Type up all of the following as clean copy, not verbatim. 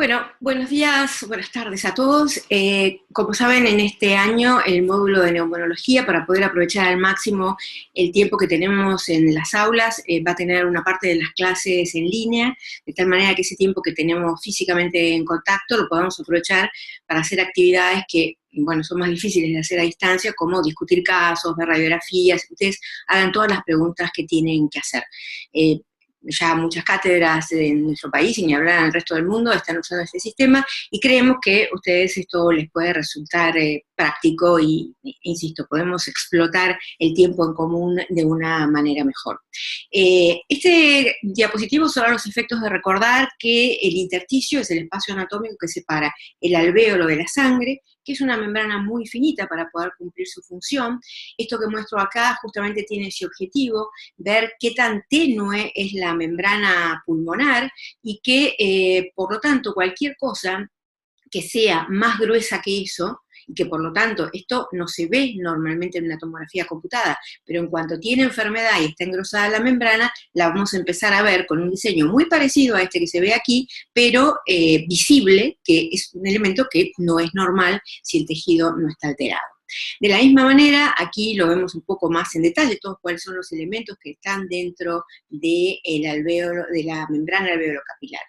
Bueno, buenos días, buenas tardes a todos. Como saben, en este año el módulo de neumonología, para poder aprovechar al máximo el tiempo que tenemos en las aulas, va a tener una parte de las clases en línea, de tal manera que ese tiempo que tenemos físicamente en contacto lo podamos aprovechar para hacer actividades que, bueno, son más difíciles de hacer a distancia, como discutir casos, ver radiografías, que ustedes hagan todas las preguntas que tienen que hacer. Ya muchas cátedras en nuestro país, y ni hablar en el resto del mundo, están usando este sistema, y creemos que a ustedes esto les puede resultar práctico y, insisto, podemos explotar el tiempo en común de una manera mejor. Este diapositivo son los efectos de recordar que el intersticio es el espacio anatómico que separa el alvéolo de la sangre, que es una membrana muy finita para poder cumplir su función. Esto que muestro acá justamente tiene ese objetivo, ver qué tan tenue es la membrana pulmonar y que, por lo tanto, cualquier cosa que sea más gruesa que eso, y que por lo tanto esto no se ve normalmente en una tomografía computada, pero en cuanto tiene enfermedad y está engrosada la membrana, la vamos a empezar a ver con un diseño muy parecido a este que se ve aquí, pero visible, que es un elemento que no es normal si el tejido no está alterado. De la misma manera, aquí lo vemos un poco más en detalle, todos cuáles son los elementos que están dentro del alvéolo, de la membrana alveolo-capilar.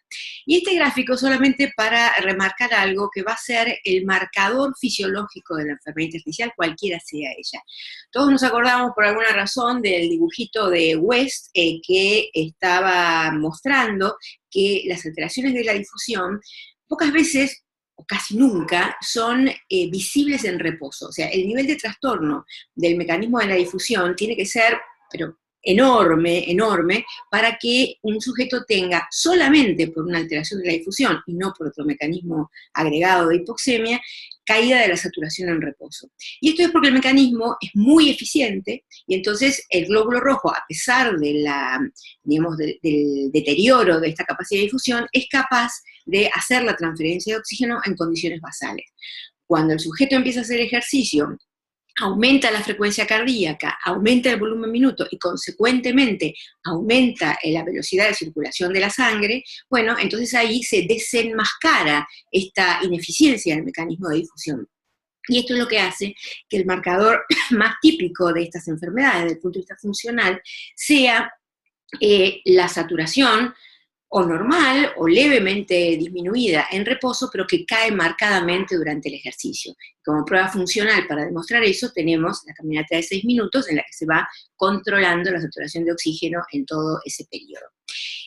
Y este gráfico solamente para remarcar algo que va a ser el marcador fisiológico de la enfermedad intersticial, cualquiera sea ella. Todos nos acordamos por alguna razón del dibujito de West que estaba mostrando que las alteraciones de la difusión pocas veces o casi nunca, son visibles en reposo. O sea, el nivel de trastorno del mecanismo de la difusión tiene que ser, pero enorme, enorme, para que un sujeto tenga solamente por una alteración de la difusión y no por otro mecanismo agregado de hipoxemia, caída de la saturación en reposo. Y esto es porque el mecanismo es muy eficiente y entonces el glóbulo rojo, a pesar de la, digamos, del deterioro de esta capacidad de difusión, es capaz de hacer la transferencia de oxígeno en condiciones basales. Cuando el sujeto empieza a hacer ejercicio, aumenta la frecuencia cardíaca, aumenta el volumen minuto y consecuentemente aumenta la velocidad de circulación de la sangre, bueno, entonces ahí se desenmascara esta ineficiencia del mecanismo de difusión. Y esto es lo que hace que el marcador más típico de estas enfermedades, desde el punto de vista funcional, sea la saturación o normal o levemente disminuida en reposo, pero que cae marcadamente durante el ejercicio. Como prueba funcional para demostrar eso, tenemos la caminata de 6 minutos en la que se va controlando la saturación de oxígeno en todo ese periodo.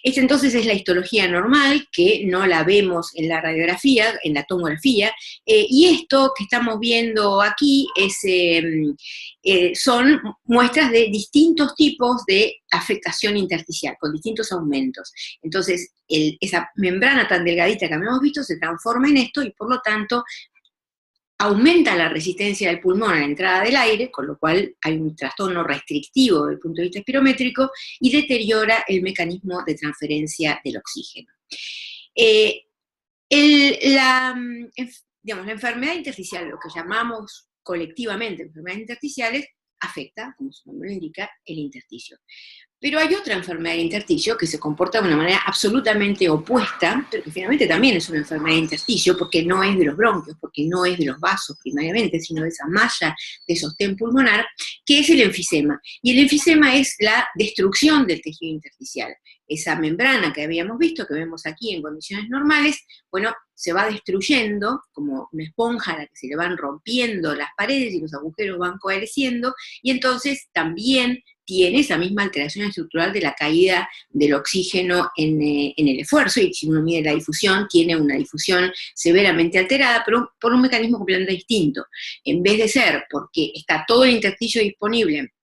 Esta entonces es la histología normal, que no la vemos en la radiografía, en la tomografía, y esto que estamos viendo aquí son muestras de distintos tipos de afectación intersticial, con distintos aumentos. Entonces, esa membrana tan delgadita que habíamos visto se transforma en esto y por lo tanto aumenta la resistencia del pulmón a la entrada del aire, con lo cual hay un trastorno restrictivo desde el punto de vista espirométrico y deteriora el mecanismo de transferencia del oxígeno. La enfermedad intersticial, lo que llamamos colectivamente enfermedades intersticiales, afecta, como su nombre lo indica, el intersticio. Pero hay otra enfermedad de intersticio que se comporta de una manera absolutamente opuesta, pero que finalmente también es una enfermedad de intersticio, porque no es de los bronquios, porque no es de los vasos primariamente, sino de esa malla de sostén pulmonar, que es el enfisema. Y el enfisema es la destrucción del tejido intersticial. Esa membrana que habíamos visto, que vemos aquí en condiciones normales, bueno, se va destruyendo como una esponja a la que se le van rompiendo las paredes y los agujeros van coalesciendo, y entonces también tiene esa misma alteración estructural de la caída del oxígeno en el esfuerzo, y si uno mide la difusión, tiene una difusión severamente alterada, pero por un mecanismo completamente distinto. En vez de ser porque está todo el intersticio disponible,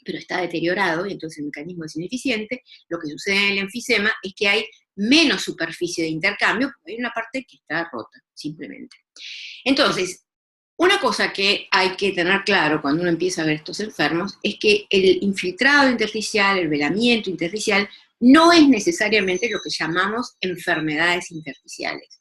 pero está deteriorado, y entonces el mecanismo es ineficiente, lo que sucede en el enfisema es que hay menos superficie de intercambio, porque hay una parte que está rota, simplemente. Entonces, una cosa que hay que tener claro cuando uno empieza a ver estos enfermos es que el infiltrado intersticial, el velamiento intersticial, no es necesariamente lo que llamamos enfermedades intersticiales.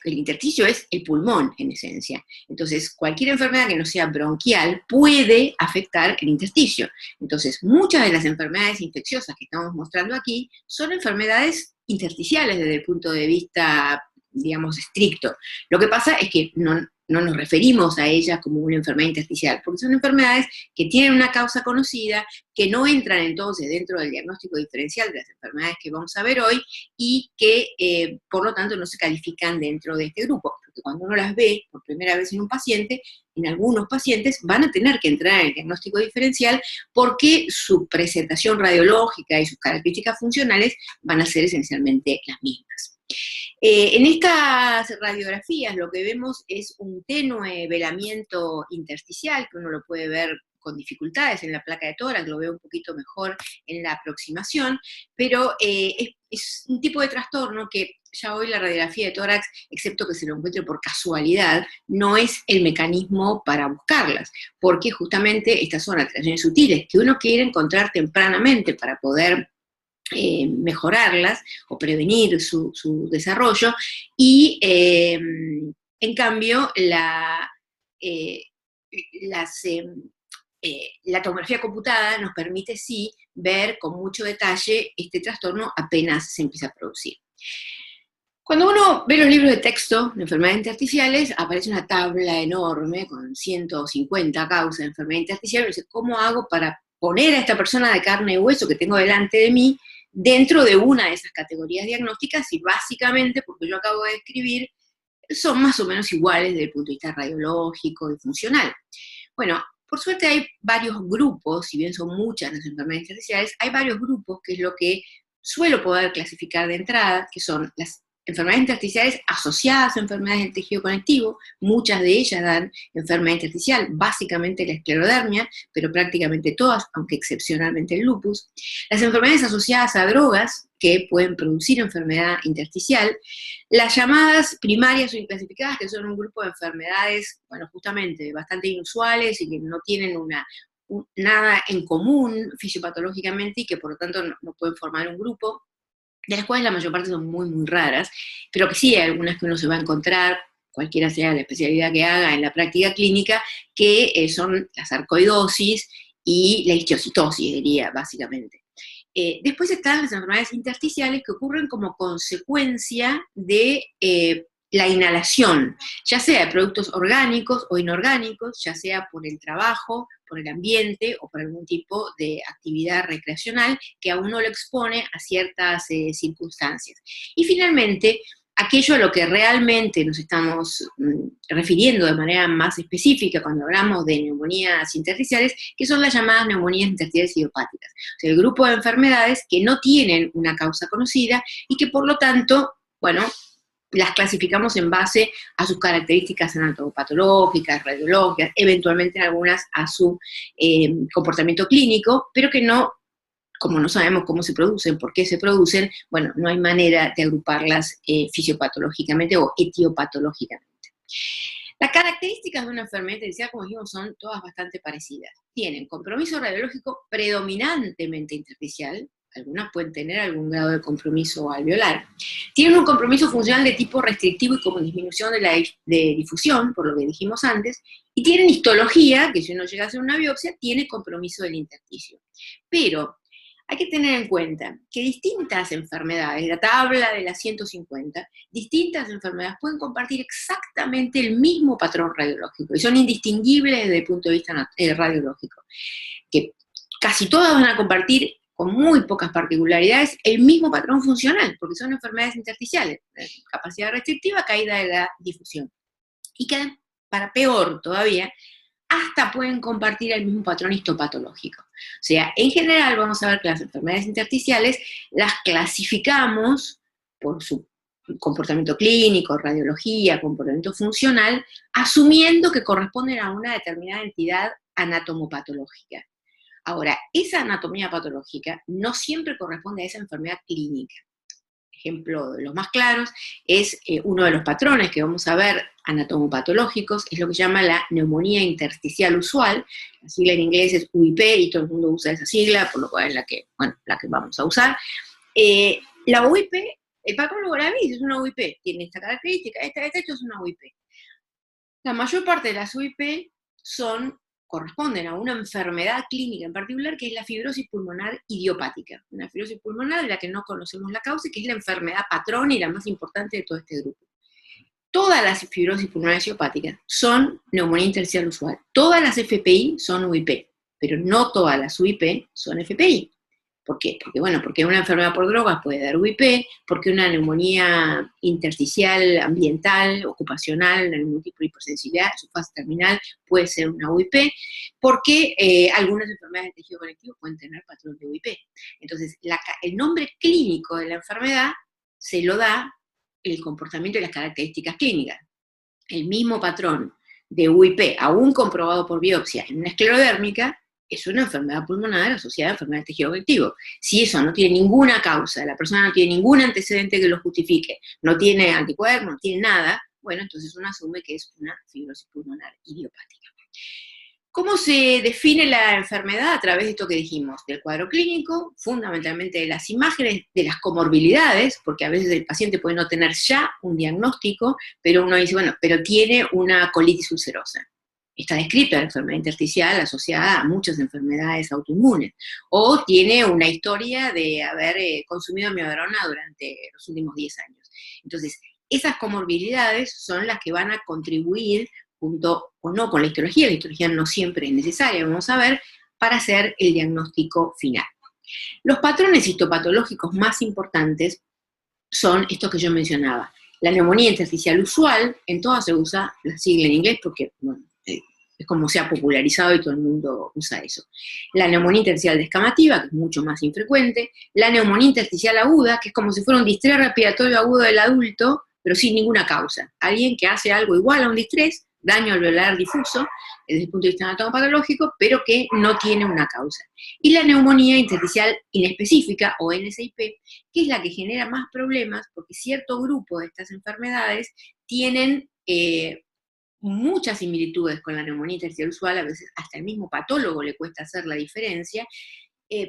El intersticio es el pulmón, en esencia. Entonces, cualquier enfermedad que no sea bronquial puede afectar el intersticio. Entonces, muchas de las enfermedades infecciosas que estamos mostrando aquí son enfermedades intersticiales desde el punto de vista, digamos, estricto. Lo que pasa es que no nos referimos a ellas como una enfermedad intersticial, porque son enfermedades que tienen una causa conocida, que no entran entonces dentro del diagnóstico diferencial de las enfermedades que vamos a ver hoy, y que por lo tanto no se califican dentro de este grupo, porque cuando uno las ve por primera vez en un paciente, en algunos pacientes van a tener que entrar en el diagnóstico diferencial porque su presentación radiológica y sus características funcionales van a ser esencialmente las mismas. En estas radiografías lo que vemos es un tenue velamiento intersticial, que uno lo puede ver con dificultades en la placa de tórax, lo veo un poquito mejor en la aproximación, pero es un tipo de trastorno que ya hoy la radiografía de tórax, excepto que se lo encuentre por casualidad, no es el mecanismo para buscarlas, porque justamente estas son alteraciones sutiles que uno quiere encontrar tempranamente para poder mejorarlas o prevenir su desarrollo, y en cambio la tomografía computada nos permite sí ver con mucho detalle este trastorno apenas se empieza a producir. Cuando uno ve los libros de texto de enfermedades intersticiales, aparece una tabla enorme con 150 causas de enfermedad intersticial, y dice, ¿cómo hago para poner a esta persona de carne y hueso que tengo delante de mí dentro de una de esas categorías diagnósticas? Y básicamente, porque yo acabo de describir, son más o menos iguales desde el punto de vista radiológico y funcional. Bueno, por suerte hay varios grupos, si bien son muchas las enfermedades intersticiales, hay varios grupos, que es lo que suelo poder clasificar de entrada, que son las enfermedades intersticiales asociadas a enfermedades del tejido conectivo. Muchas de ellas dan enfermedad intersticial, básicamente la esclerodermia, pero prácticamente todas, aunque excepcionalmente el lupus. Las enfermedades asociadas a drogas, que pueden producir enfermedad intersticial. Las llamadas primarias o inclasificadas, que son un grupo de enfermedades, bueno, justamente bastante inusuales y que no tienen nada en común fisiopatológicamente, y que por lo tanto no pueden formar un grupo, de las cuales la mayor parte son muy, muy raras, pero que sí hay algunas que uno se va a encontrar, cualquiera sea la especialidad que haga en la práctica clínica, que son la sarcoidosis y la histiocytosis, diría, básicamente. Después están las enfermedades intersticiales, que ocurren como consecuencia de la inhalación, ya sea de productos orgánicos o inorgánicos, ya sea por el trabajo, por el ambiente o por algún tipo de actividad recreacional que a uno lo expone a ciertas circunstancias. Y finalmente, aquello a lo que realmente nos estamos refiriendo de manera más específica cuando hablamos de neumonías intersticiales, que son las llamadas neumonías intersticiales idiopáticas. O sea, el grupo de enfermedades que no tienen una causa conocida y que por lo tanto, bueno, las clasificamos en base a sus características anatomopatológicas, radiológicas, eventualmente algunas a su comportamiento clínico, pero que no, como no sabemos cómo se producen, por qué se producen, bueno, no hay manera de agruparlas fisiopatológicamente o etiopatológicamente. Las características de una enfermedad intersticial, como dijimos, son todas bastante parecidas. Tienen compromiso radiológico predominantemente intersticial, algunas pueden tener algún grado de compromiso alveolar. Tienen un compromiso funcional de tipo restrictivo y con disminución de difusión, por lo que dijimos antes, y tienen histología, que si uno llega a hacer una biopsia, tiene compromiso del intersticio. Pero hay que tener en cuenta que distintas enfermedades, la tabla de las 150, distintas enfermedades pueden compartir exactamente el mismo patrón radiológico y son indistinguibles desde el punto de vista radiológico. Que casi todas van a compartir, con muy pocas particularidades, el mismo patrón funcional, porque son enfermedades intersticiales, capacidad restrictiva, caída de la difusión. Y que, para peor todavía, hasta pueden compartir el mismo patrón histopatológico. O sea, en general vamos a ver que las enfermedades intersticiales las clasificamos por su comportamiento clínico, radiología, comportamiento funcional, asumiendo que corresponden a una determinada entidad anatomopatológica. Ahora, esa anatomía patológica no siempre corresponde a esa enfermedad clínica. Ejemplo de los más claros es uno de los patrones que vamos a ver anatomopatológicos, es lo que se llama la neumonía intersticial usual. La sigla en inglés es UIP y todo el mundo usa esa sigla, por lo cual es la que vamos a usar. La UIP, el patólogo la vis es una UIP, tiene esta característica, esto es una UIP. La mayor parte de las UIP son corresponden a una enfermedad clínica en particular, que es la fibrosis pulmonar idiopática, una fibrosis pulmonar de la que no conocemos la causa y que es la enfermedad patrón y la más importante de todo este grupo. Todas las fibrosis pulmonares idiopáticas son neumonía intersticial usual, todas las FPI son UIP, pero no todas las UIP son FPI. ¿Por qué? Porque una enfermedad por drogas puede dar UIP, porque una neumonía intersticial ambiental, ocupacional, algún tipo de hipersensibilidad, su fase terminal puede ser una UIP, porque algunas enfermedades del tejido conectivo pueden tener patrón de UIP. Entonces, el nombre clínico de la enfermedad se lo da el comportamiento y las características clínicas. El mismo patrón de UIP, aún comprobado por biopsia en una esclerodérmica, es una enfermedad pulmonar asociada a enfermedad del tejido conectivo. Si eso no tiene ninguna causa, la persona no tiene ningún antecedente que lo justifique, no tiene anticuerpos, no tiene nada, bueno, entonces uno asume que es una fibrosis pulmonar idiopática. ¿Cómo se define la enfermedad? A través de esto que dijimos, del cuadro clínico, fundamentalmente de las imágenes, de las comorbilidades, porque a veces el paciente puede no tener ya un diagnóstico, pero uno dice, bueno, pero tiene una colitis ulcerosa. Está descrita la enfermedad intersticial asociada a muchas enfermedades autoinmunes, o tiene una historia de haber consumido amiodarona durante los últimos 10 años. Entonces, esas comorbilidades son las que van a contribuir, junto o no con la histología no siempre es necesaria, vamos a ver, para hacer el diagnóstico final. Los patrones histopatológicos más importantes son estos que yo mencionaba. La neumonía intersticial usual, en todas se usa la sigla en inglés porque, bueno, es como se ha popularizado y todo el mundo usa eso. La neumonía intersticial descamativa, que es mucho más infrecuente. La neumonía intersticial aguda, que es como si fuera un distrés respiratorio agudo del adulto, pero sin ninguna causa. Alguien que hace algo igual a un distrés, daño alveolar difuso, desde el punto de vista anatomopatológico, pero que no tiene una causa. Y la neumonía intersticial inespecífica, o NSIP, que es la que genera más problemas, porque cierto grupo de estas enfermedades tienen muchas similitudes con la neumonía intersticial usual, a veces hasta el mismo patólogo le cuesta hacer la diferencia,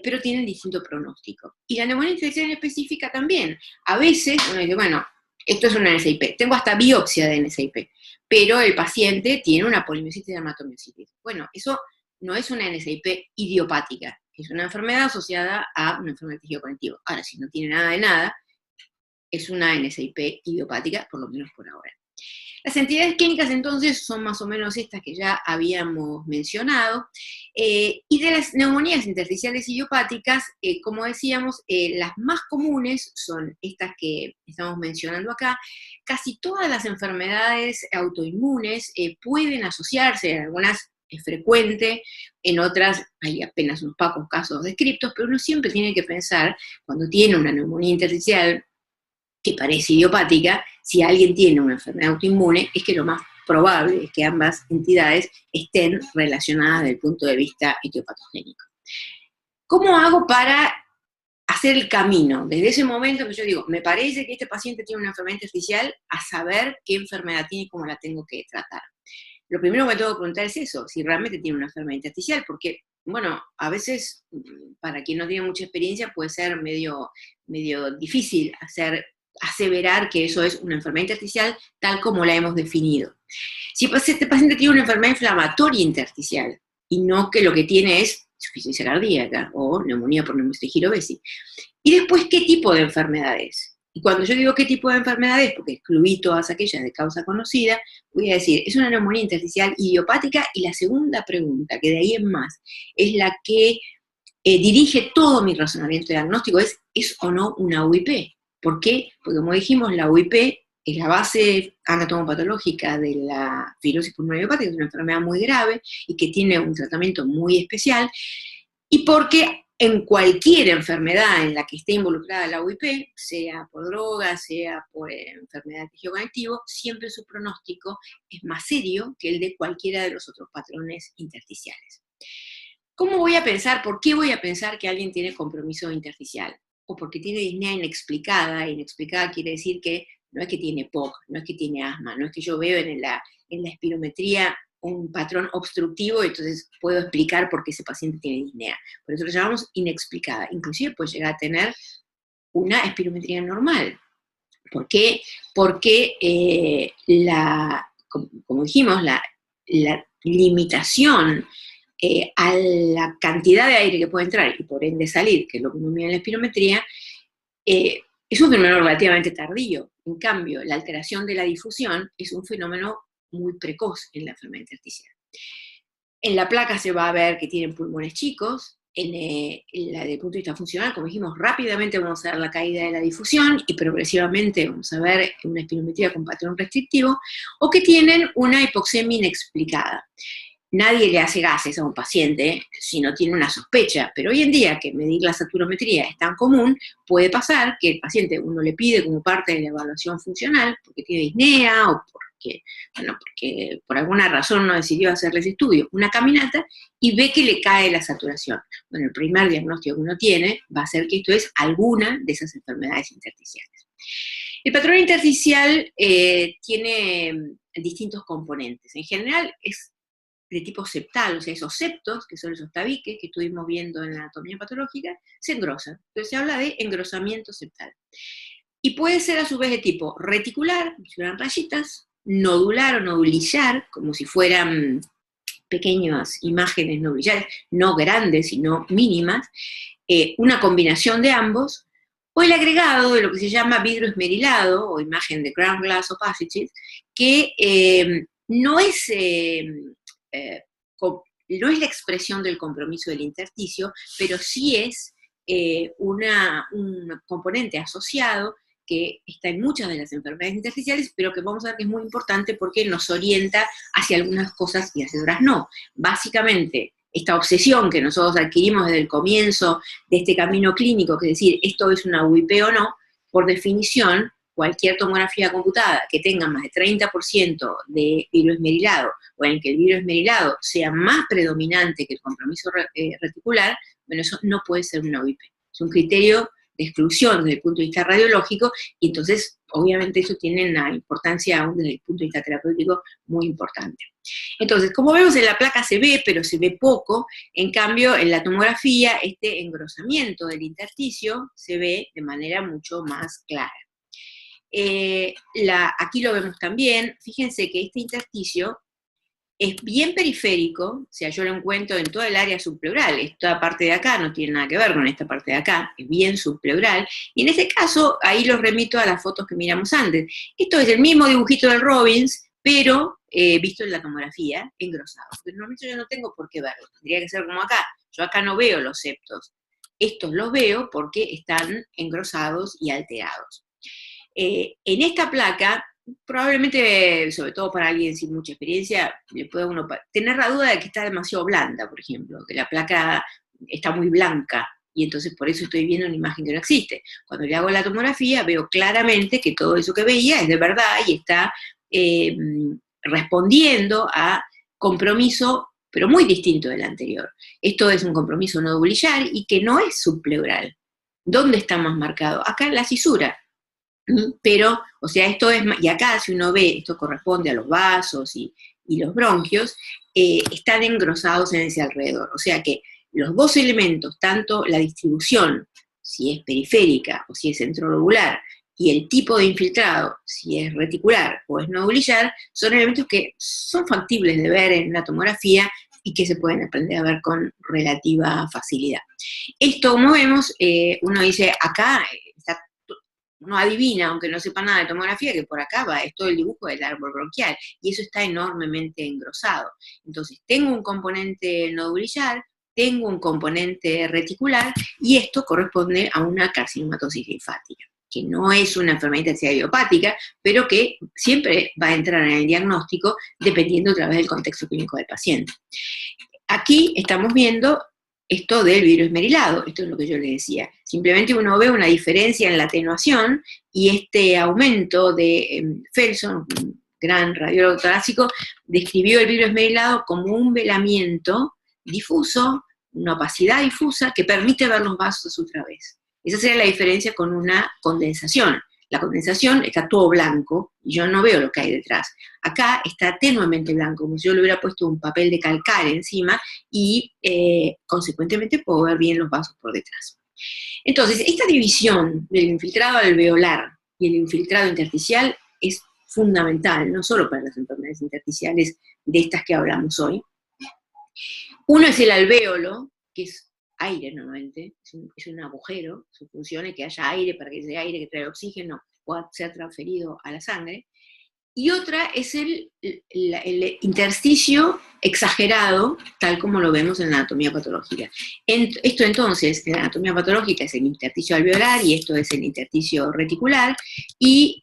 pero tienen distinto pronóstico. Y la neumonía intersticial específica también. A veces uno dice, bueno, esto es una NSIP, tengo hasta biopsia de NSIP, pero el paciente tiene una polimiositis y dermatomiositis. Bueno, eso no es una NSIP idiopática, es una enfermedad asociada a una enfermedad del tejido conectivo. Ahora, si no tiene nada de nada, es una NSIP idiopática, por lo menos por ahora. Las entidades clínicas entonces son más o menos estas que ya habíamos mencionado, y de las neumonías intersticiales idiopáticas, como decíamos, las más comunes son estas que estamos mencionando acá. Casi todas las enfermedades autoinmunes pueden asociarse, en algunas es frecuente, en otras hay apenas unos pocos casos descriptos, pero uno siempre tiene que pensar, cuando tiene una neumonía intersticial que parece idiopática, si alguien tiene una enfermedad autoinmune, es que lo más probable es que ambas entidades estén relacionadas desde el punto de vista etiopatogénico. ¿Cómo hago para hacer el camino? Desde ese momento que yo digo, me parece que este paciente tiene una enfermedad intersticial, a saber qué enfermedad tiene y cómo la tengo que tratar. Lo primero que me tengo que preguntar es eso, si realmente tiene una enfermedad intersticial, porque, bueno, a veces, para quien no tiene mucha experiencia, puede ser medio difícil aseverar que eso es una enfermedad intersticial tal como la hemos definido. Si este paciente tiene una enfermedad inflamatoria intersticial y no que lo que tiene es insuficiencia cardíaca o neumonía por neumosis girovesi. Y después, ¿qué tipo de enfermedad es? Y cuando yo digo qué tipo de enfermedad es, porque excluí todas aquellas de causa conocida, voy a decir, es una neumonía intersticial idiopática. Y la segunda pregunta, que de ahí en más, es la que dirige todo mi razonamiento diagnóstico, ¿es o no una UIP? ¿Por qué? Porque como dijimos, la UIP es la base anatomopatológica de la fibrosis pulmonar idiopática, es una enfermedad muy grave y que tiene un tratamiento muy especial, y porque en cualquier enfermedad en la que esté involucrada la UIP, sea por droga, sea por enfermedad del tejido conectivo, siempre su pronóstico es más serio que el de cualquiera de los otros patrones intersticiales. ¿Cómo voy a pensar, por qué voy a pensar que alguien tiene compromiso intersticial? O porque tiene disnea inexplicada. Inexplicada quiere decir que no es que tiene POC, no es que tiene asma, no es que yo veo en la espirometría un patrón obstructivo y entonces puedo explicar por qué ese paciente tiene disnea. Por eso lo llamamos inexplicada. Inclusive puede llegar a tener una espirometría normal. ¿Por qué? Porque como dijimos, la limitación a la cantidad de aire que puede entrar y por ende salir, que es lo que uno mide en la espirometría, es un fenómeno relativamente tardío. En cambio, la alteración de la difusión es un fenómeno muy precoz en la enfermedad intersticial. En la placa se va a ver que tienen pulmones chicos, desde el punto de vista funcional, como dijimos, rápidamente vamos a ver la caída de la difusión y progresivamente vamos a ver una espirometría con patrón restrictivo, o que tienen una hipoxemia inexplicada. Nadie le hace gases a un paciente si no tiene una sospecha, pero hoy en día que medir la saturometría es tan común, puede pasar que el paciente uno le pide como parte de la evaluación funcional, porque tiene disnea o porque por alguna razón no decidió hacerles estudio, una caminata y ve que le cae la saturación. Bueno, el primer diagnóstico que uno tiene va a ser que esto es alguna de esas enfermedades intersticiales. El patrón intersticial tiene distintos componentes. En general es de tipo septal, o sea, esos septos, que son esos tabiques que estuvimos viendo en la anatomía patológica, se engrosan. Entonces se habla de engrosamiento septal. Y puede ser a su vez de tipo reticular, como si fueran rayitas, nodular o nodulillar, como si fueran pequeñas imágenes nodulillares, no grandes, sino mínimas, una combinación de ambos, o el agregado de lo que se llama vidrio esmerilado, o imagen de ground glass opacity, que no es no es la expresión del compromiso del intersticio, pero sí es un componente asociado que está en muchas de las enfermedades intersticiales, pero que vamos a ver que es muy importante porque nos orienta hacia algunas cosas y hacia otras no. Básicamente, esta obsesión que nosotros adquirimos desde el comienzo de este camino clínico, que es decir, esto es una UIP o no, por definición, cualquier tomografía computada que tenga más de 30% de vidrio esmerilado, o en el que el vidrio esmerilado sea más predominante que el compromiso reticular, bueno, eso no puede ser una UIP. Es un criterio de exclusión desde el punto de vista radiológico, y entonces, obviamente, eso tiene una importancia aún desde el punto de vista terapéutico muy importante. Entonces, como vemos en la placa se ve, pero se ve poco, en cambio, en la tomografía, este engrosamiento del intersticio se ve de manera mucho más clara. Aquí lo vemos también, fíjense que este intersticio es bien periférico, o sea, yo lo encuentro en toda el área subpleural, esta parte de acá no tiene nada que ver con esta parte de acá, es bien subpleural, y en este caso, ahí los remito a las fotos que miramos antes. Esto es el mismo dibujito del Robbins, pero visto en la tomografía, engrosado. Pero normalmente yo no tengo por qué verlo, tendría que ser como acá. Yo acá no veo los septos, estos los veo porque están engrosados y alterados. En esta placa, probablemente, sobre todo para alguien sin mucha experiencia, le puede uno tener la duda de que está demasiado blanda, por ejemplo, que la placa está muy blanca, y entonces por eso estoy viendo una imagen que no existe. Cuando le hago la tomografía, veo claramente que todo eso que veía es de verdad y está respondiendo a compromiso, pero muy distinto del anterior. Esto es un compromiso nodulillar y que no es subpleural. ¿Dónde está más marcado? Acá en la cisura. Pero, o sea, esto es, y acá si uno ve, esto corresponde a los vasos y los bronquios, están engrosados en ese alrededor. O sea que los dos elementos, tanto la distribución, si es periférica o si es centrolobular, y el tipo de infiltrado, si es reticular o es nodulillar, son elementos que son factibles de ver en la tomografía y que se pueden aprender a ver con relativa facilidad. Esto, como vemos, uno dice, acá uno adivina, aunque no sepa nada de tomografía, que por acá va, es todo el dibujo del árbol bronquial, y eso está enormemente engrosado. Entonces, tengo un componente nodulillar, tengo un componente reticular, y esto corresponde a una carcinomatosis linfática, que no es una enfermedad intersticial idiopática, pero que siempre va a entrar en el diagnóstico dependiendo otra vez del contexto clínico del paciente. Aquí estamos viendo esto del vidrio esmerilado, esto es lo que yo les decía. Simplemente uno ve una diferencia en la atenuación y este aumento de Felson, un gran radiólogo torácico, describió el vidrio esmerilado como un velamiento difuso, una opacidad difusa que permite ver los vasos otra vez. Esa sería la diferencia con una condensación. La condensación está todo blanco y yo no veo lo que hay detrás. Acá está tenuemente blanco, como si yo le hubiera puesto un papel de calcar encima y consecuentemente puedo ver bien los vasos por detrás. Entonces, esta división del infiltrado alveolar y el infiltrado intersticial es fundamental, no solo para las enfermedades intersticiales de estas que hablamos hoy, Uno es el alvéolo, que es aire normalmente, es un agujero, su función es que haya aire para que ese aire que trae oxígeno pueda ser transferido a la sangre. Y otra es el intersticio exagerado, tal como lo vemos en la anatomía patológica. Esto entonces, en la anatomía patológica es el intersticio alveolar y esto es el intersticio reticular, y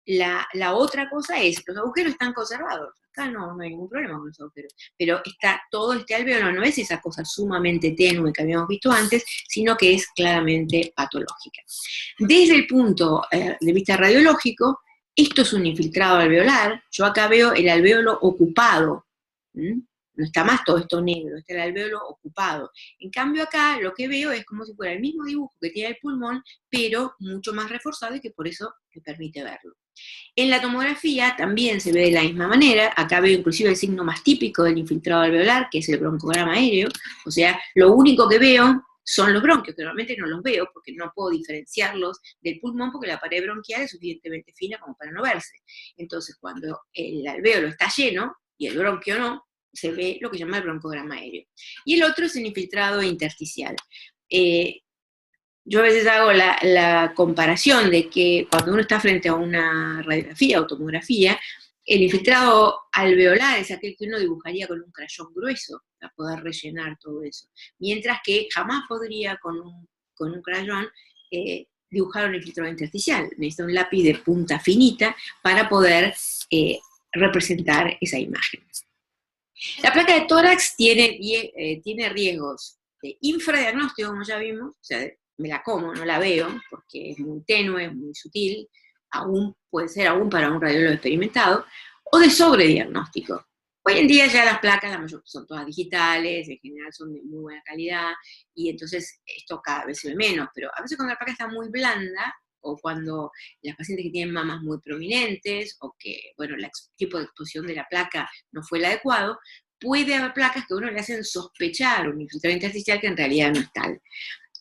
la otra cosa es, los agujeros están conservados, acá no hay ningún problema con los agujeros, pero todo este alveolo no es esa cosa sumamente tenue que habíamos visto antes, sino que es claramente patológica. Desde el punto de vista radiológico, esto es un infiltrado alveolar, yo acá veo el alvéolo ocupado, no está más todo esto negro, está el alvéolo ocupado. En cambio acá lo que veo es como si fuera el mismo dibujo que tiene el pulmón, pero mucho más reforzado y que por eso me permite verlo. En la tomografía también se ve de la misma manera, acá veo inclusive el signo más típico del infiltrado alveolar, que es el broncograma aéreo, o sea, lo único que veo son los bronquios, que normalmente no los veo porque no puedo diferenciarlos del pulmón porque la pared bronquial es suficientemente fina como para no verse. Entonces, cuando el alvéolo está lleno y el bronquio no, se ve lo que se llama el broncograma aéreo. Y el otro es el infiltrado intersticial. Yo a veces hago la comparación de que cuando uno está frente a una radiografía o tomografía, el infiltrado alveolar es aquel que uno dibujaría con un crayón grueso para poder rellenar todo eso. Mientras que jamás podría con un crayón dibujar un infiltrado intersticial. Necesita un lápiz de punta finita para poder representar esa imagen. La placa de tórax tiene riesgos de infradiagnóstico, como ya vimos, o sea, me la como, no la veo, porque es muy tenue, muy sutil, puede ser aún para un radiólogo experimentado, o de sobrediagnóstico. Hoy en día ya las placas, la mayor son todas digitales, en general son de muy buena calidad, y entonces esto cada vez se ve menos, pero a veces cuando la placa está muy blanda, o cuando las pacientes que tienen mamas muy prominentes, o que, bueno, el tipo de exposición de la placa no fue el adecuado, puede haber placas que a uno le hacen sospechar un infiltrado intersticial que en realidad no es tal.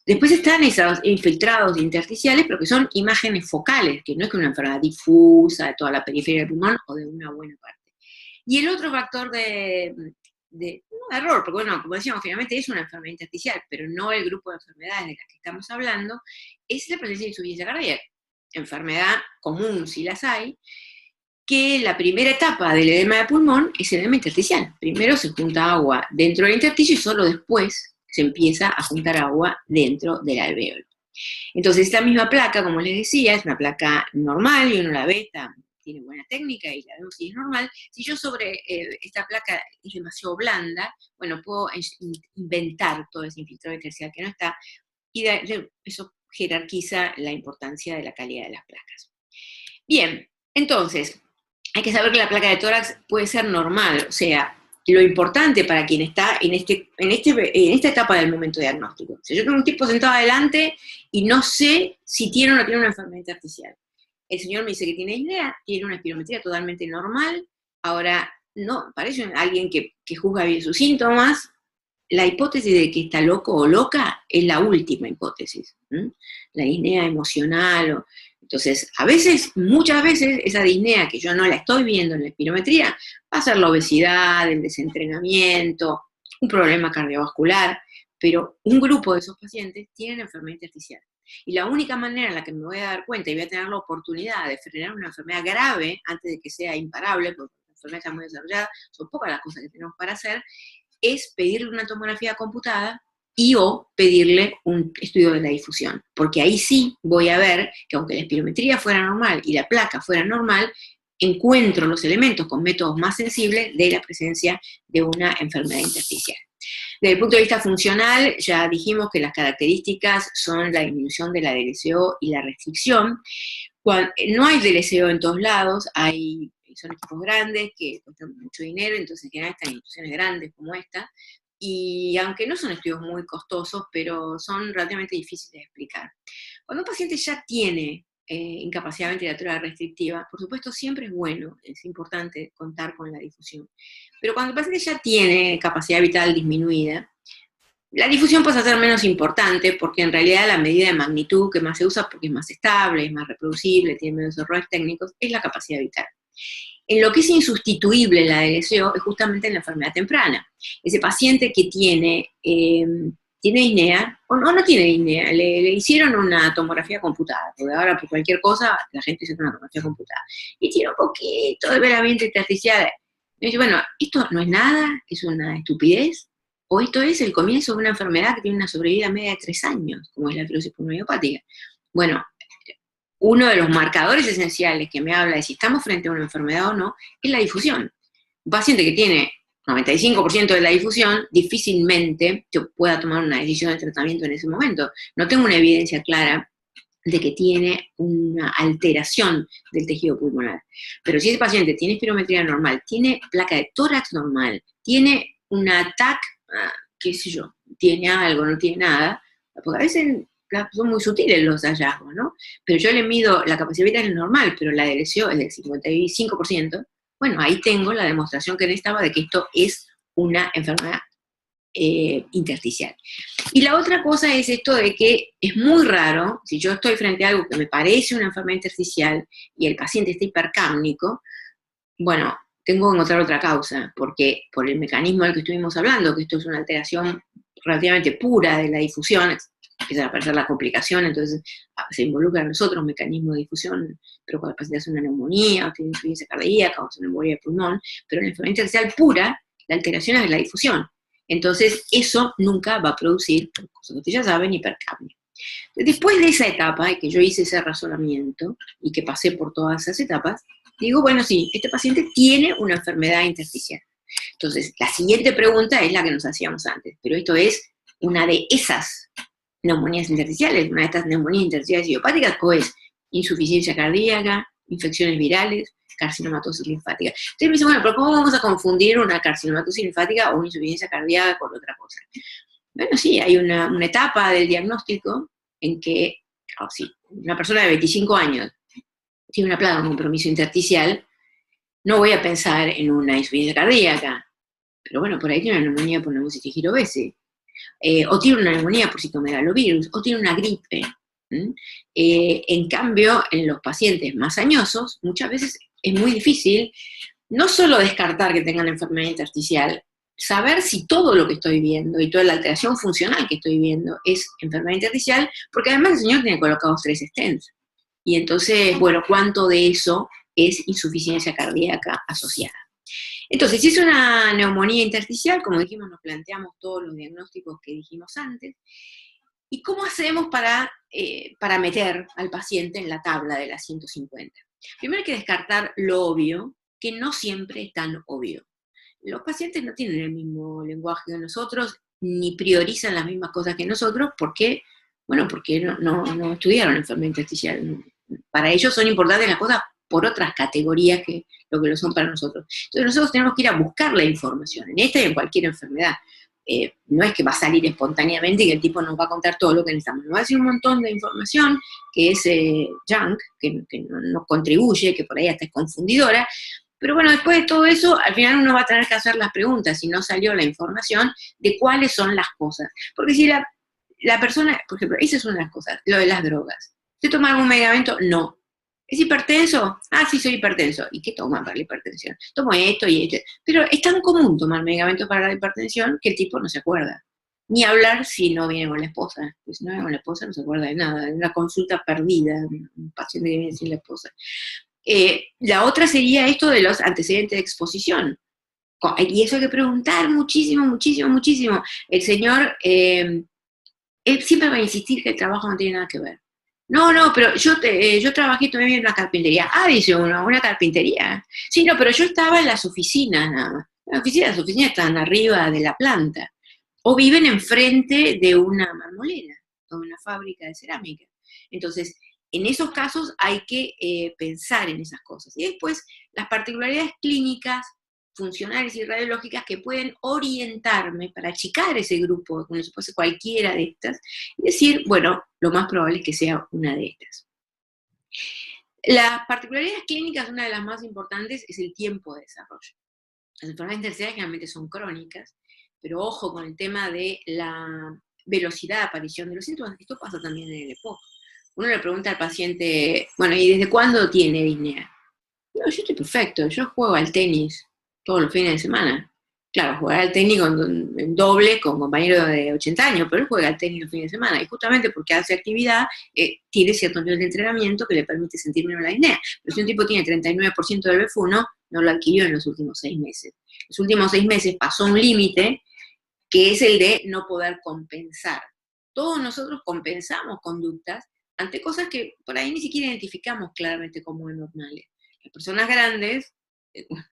Después están esos infiltrados intersticiales, pero que son imágenes focales, que no es que una enfermedad difusa de toda la periferia del pulmón o de una buena parte. Y el otro factor de error, porque bueno, como decíamos, finalmente es una enfermedad intersticial, pero no el grupo de enfermedades de las que estamos hablando, es la presencia de insuficiencia cardíaca. Enfermedad común, si las hay, que la primera etapa del edema de pulmón es el edema intersticial. Primero se junta agua dentro del intersticio y solo después se empieza a juntar agua dentro del alvéolo. Entonces, esta misma placa, como les decía, es una placa normal y uno la ve, tiene buena técnica y la vemos si es normal. Si yo sobre esta placa es demasiado blanda, bueno, puedo inventar todo ese infiltrado intersticial que no está, y eso jerarquiza la importancia de la calidad de las placas. Bien, entonces, hay que saber que la placa de tórax puede ser normal, o sea, lo importante para quien está en esta etapa del momento diagnóstico. O sea, yo tengo un tipo sentado adelante y no sé si tiene o no tiene una enfermedad intersticial. El señor me dice que tiene disnea, tiene una espirometría totalmente normal, ahora no, parece alguien que juzga bien sus síntomas. La hipótesis de que está loco o loca es la última hipótesis, la disnea emocional. Entonces, muchas veces, esa disnea que yo no la estoy viendo en la espirometría, va a ser la obesidad, el desentrenamiento, un problema cardiovascular, pero un grupo de esos pacientes tienen enfermedad intersticial. Y la única manera en la que me voy a dar cuenta y voy a tener la oportunidad de frenar una enfermedad grave antes de que sea imparable, porque la enfermedad está muy desarrollada, son pocas las cosas que tenemos para hacer, es pedirle una tomografía computada o pedirle un estudio de la difusión, porque ahí sí voy a ver que aunque la espirometría fuera normal y la placa fuera normal, encuentro los elementos con métodos más sensibles de la presencia de una enfermedad intersticial. Desde el punto de vista funcional, ya dijimos que las características son la disminución de la DLCO y la restricción. No hay DLCO en todos lados, son equipos grandes que cuestan mucho dinero, entonces en general están en instituciones grandes como esta, y aunque no son estudios muy costosos, pero son relativamente difíciles de explicar. Cuando un paciente ya tiene incapacidad ventilatoria restrictiva, por supuesto siempre es bueno, es importante contar con la difusión, pero cuando el paciente ya tiene capacidad vital disminuida, la difusión pasa a ser menos importante porque en realidad la medida de magnitud que más se usa porque es más estable, es más reproducible, tiene menos errores técnicos, es la capacidad vital. En lo que es insustituible la DLCO es justamente en la enfermedad temprana. Ese paciente que tiene disnea, o no tiene disnea, le hicieron una tomografía computada, porque ahora por cualquier cosa la gente hace una tomografía computada, y tiene un poquito de velamiento intersticial. Y dice, bueno, esto no es nada, es una estupidez, o esto es el comienzo de una enfermedad que tiene una sobrevida media de 3 años, como es la fibrosis pulmonar idiopática. Bueno, uno de los marcadores esenciales que me habla de si estamos frente a una enfermedad o no, es la difusión. Un paciente que tiene 95% de la difusión, difícilmente yo pueda tomar una decisión de tratamiento en ese momento. No tengo una evidencia clara de que tiene una alteración del tejido pulmonar. Pero si ese paciente tiene espirometría normal, tiene placa de tórax normal, tiene una TAC, qué sé yo, tiene algo, no tiene nada, porque a veces son muy sutiles los hallazgos, ¿no? Pero yo le mido, la capacidad vital es normal, pero la DLCO es del 55%, bueno, ahí tengo la demostración que necesitaba de que esto es una enfermedad intersticial. Y la otra cosa es esto de que es muy raro, si yo estoy frente a algo que me parece una enfermedad intersticial y el paciente está hipercámnico, bueno, tengo que encontrar otra causa, porque por el mecanismo del que estuvimos hablando, que esto es una alteración relativamente pura de la difusión, empiezan a aparecer las complicaciones, entonces se involucran los otros mecanismos de difusión, pero cuando el paciente hace una neumonía, o tiene insuficiencia cardíaca, o hace una embolia de pulmón, pero en la enfermedad intersticial pura, la alteración es de la difusión. Entonces, eso nunca va a producir, por cosas que ustedes ya saben, hipercapnia. Después de esa etapa, y que yo hice ese razonamiento, y que pasé por todas esas etapas, digo, bueno, sí, este paciente tiene una enfermedad intersticial. Entonces, la siguiente pregunta es la que nos hacíamos antes, pero esto es una de esas neumonías intersticiales, una de estas neumonías intersticiales idiopáticas, o es insuficiencia cardíaca, infecciones virales, carcinomatosis linfática. Entonces me dicen, bueno, pero ¿cómo vamos a confundir una carcinomatosis linfática o una insuficiencia cardíaca con otra cosa? Bueno, sí, hay una etapa del diagnóstico en que, si una persona de 25 años tiene una plaga con compromiso intersticial, no voy a pensar en una insuficiencia cardíaca, pero bueno, por ahí tiene una neumonía por neumonitis girovese, o tiene una neumonía por citomegalovirus, o tiene una gripe. En cambio, en los pacientes más añosos, muchas veces es muy difícil no solo descartar que tengan enfermedad intersticial, saber si todo lo que estoy viendo y toda la alteración funcional que estoy viendo es enfermedad intersticial, porque además el señor tiene colocados 3 stents. Y entonces, bueno, ¿cuánto de eso es insuficiencia cardíaca asociada? Entonces, si es una neumonía intersticial, como dijimos, nos planteamos todos los diagnósticos que dijimos antes. ¿Y cómo hacemos para meter al paciente en la tabla de las 150? Primero hay que descartar lo obvio, que no siempre es tan obvio. Los pacientes no tienen el mismo lenguaje que nosotros, ni priorizan las mismas cosas que nosotros, porque, bueno, porque no estudiaron enfermedad intersticial. Para ellos son importantes las cosas por otras categorías que lo que lo son para nosotros. Entonces nosotros tenemos que ir a buscar la información, en esta y en cualquier enfermedad. No es que va a salir espontáneamente y que el tipo nos va a contar todo lo que necesitamos. Nos va a decir un montón de información que es junk, que no contribuye, que por ahí hasta es confundidora, pero bueno, después de todo eso, al final uno va a tener que hacer las preguntas, si no salió la información, de cuáles son las cosas. Porque si la persona, por ejemplo, esa es una de las cosas, lo de las drogas. ¿Usted toma algún medicamento? No. ¿Es hipertenso? Ah, sí, soy hipertenso. ¿Y qué toma para la hipertensión? Tomo esto y esto. Pero es tan común tomar medicamentos para la hipertensión que el tipo no se acuerda. Ni hablar si no viene con la esposa. Pues si no viene con la esposa no se acuerda de nada. De una consulta perdida, un paciente que viene sin la esposa. La otra sería esto de los antecedentes de exposición. Y eso hay que preguntar muchísimo, muchísimo, muchísimo. El señor, él siempre va a insistir que el trabajo no tiene nada que ver. No, pero yo trabajé todavía en una carpintería. Ah, dice uno, una carpintería. Sí, no, pero yo estaba en las oficinas nada más. Las oficinas están arriba de la planta. O viven enfrente de una marmolera, o una fábrica de cerámica. Entonces, en esos casos hay que pensar en esas cosas. Y después, las particularidades clínicas, funcionales y radiológicas que pueden orientarme para achicar ese grupo, como si fuese cualquiera de estas, y decir, bueno, lo más probable es que sea una de estas. Las particularidades clínicas, una de las más importantes, es el tiempo de desarrollo. Las enfermedades intersticiales generalmente son crónicas, pero ojo con el tema de la velocidad de aparición de los síntomas. Esto pasa también en el EPOC. Uno le pregunta al paciente, bueno, ¿y desde cuándo tiene disnea? No, yo estoy perfecto, yo juego al tenis todos los fines de semana. Claro, jugar al tenis en doble con compañeros de 80 años, pero él juega al tenis los fines de semana, y justamente porque hace actividad, tiene cierto nivel de entrenamiento que le permite sentir menos la disnea. Pero si un tipo tiene 39% del BF1, no lo adquirió en los últimos 6 meses. Los últimos 6 meses pasó un límite que es el de no poder compensar. Todos nosotros compensamos conductas ante cosas que por ahí ni siquiera identificamos claramente como anormales. Las personas grandes,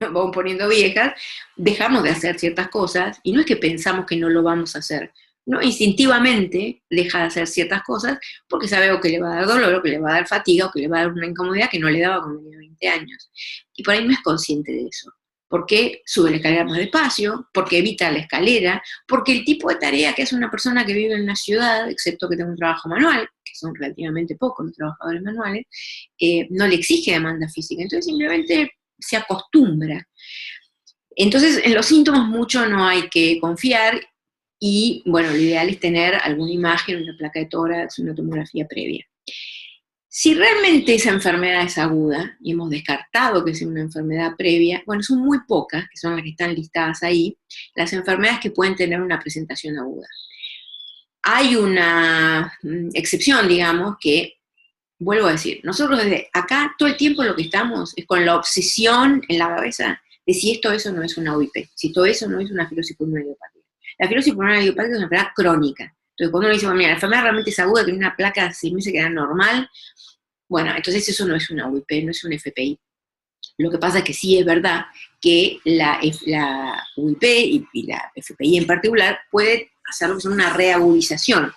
vamos poniendo viejas, dejamos de hacer ciertas cosas y no es que pensamos que no lo vamos a hacer. No, instintivamente deja de hacer ciertas cosas porque sabe o que le va a dar dolor, o que le va a dar fatiga, o que le va a dar una incomodidad que no le daba cuando tenía 20 años. Y por ahí no es consciente de eso. Porque sube la escalera más despacio, porque evita la escalera, porque el tipo de tarea que hace una persona que vive en la ciudad, excepto que tenga un trabajo manual, que son relativamente pocos los trabajadores manuales, no le exige demanda física. Entonces simplemente se acostumbra. Entonces en los síntomas mucho no hay que confiar y, bueno, lo ideal es tener alguna imagen, una placa de tórax, una tomografía previa. Si realmente esa enfermedad es aguda, y hemos descartado que sea una enfermedad previa, bueno, son muy pocas, que son las que están listadas ahí, las enfermedades que pueden tener una presentación aguda. Hay una excepción, digamos, que, vuelvo a decir, nosotros desde acá todo el tiempo lo que estamos es con la obsesión en la cabeza de si esto eso no es una UIP, si todo eso no es una fibrosis pulmonar idiopática. La fibrosis pulmonar idiopática es una enfermedad crónica. Entonces, cuando uno dice, bueno, mira, la enfermedad realmente es aguda, tiene una placa, si me dice que era normal, bueno, entonces eso no es una UIP, no es un FPI. Lo que pasa es que sí es verdad que la UIP y la FPI en particular puede hacerlo con una reagudización.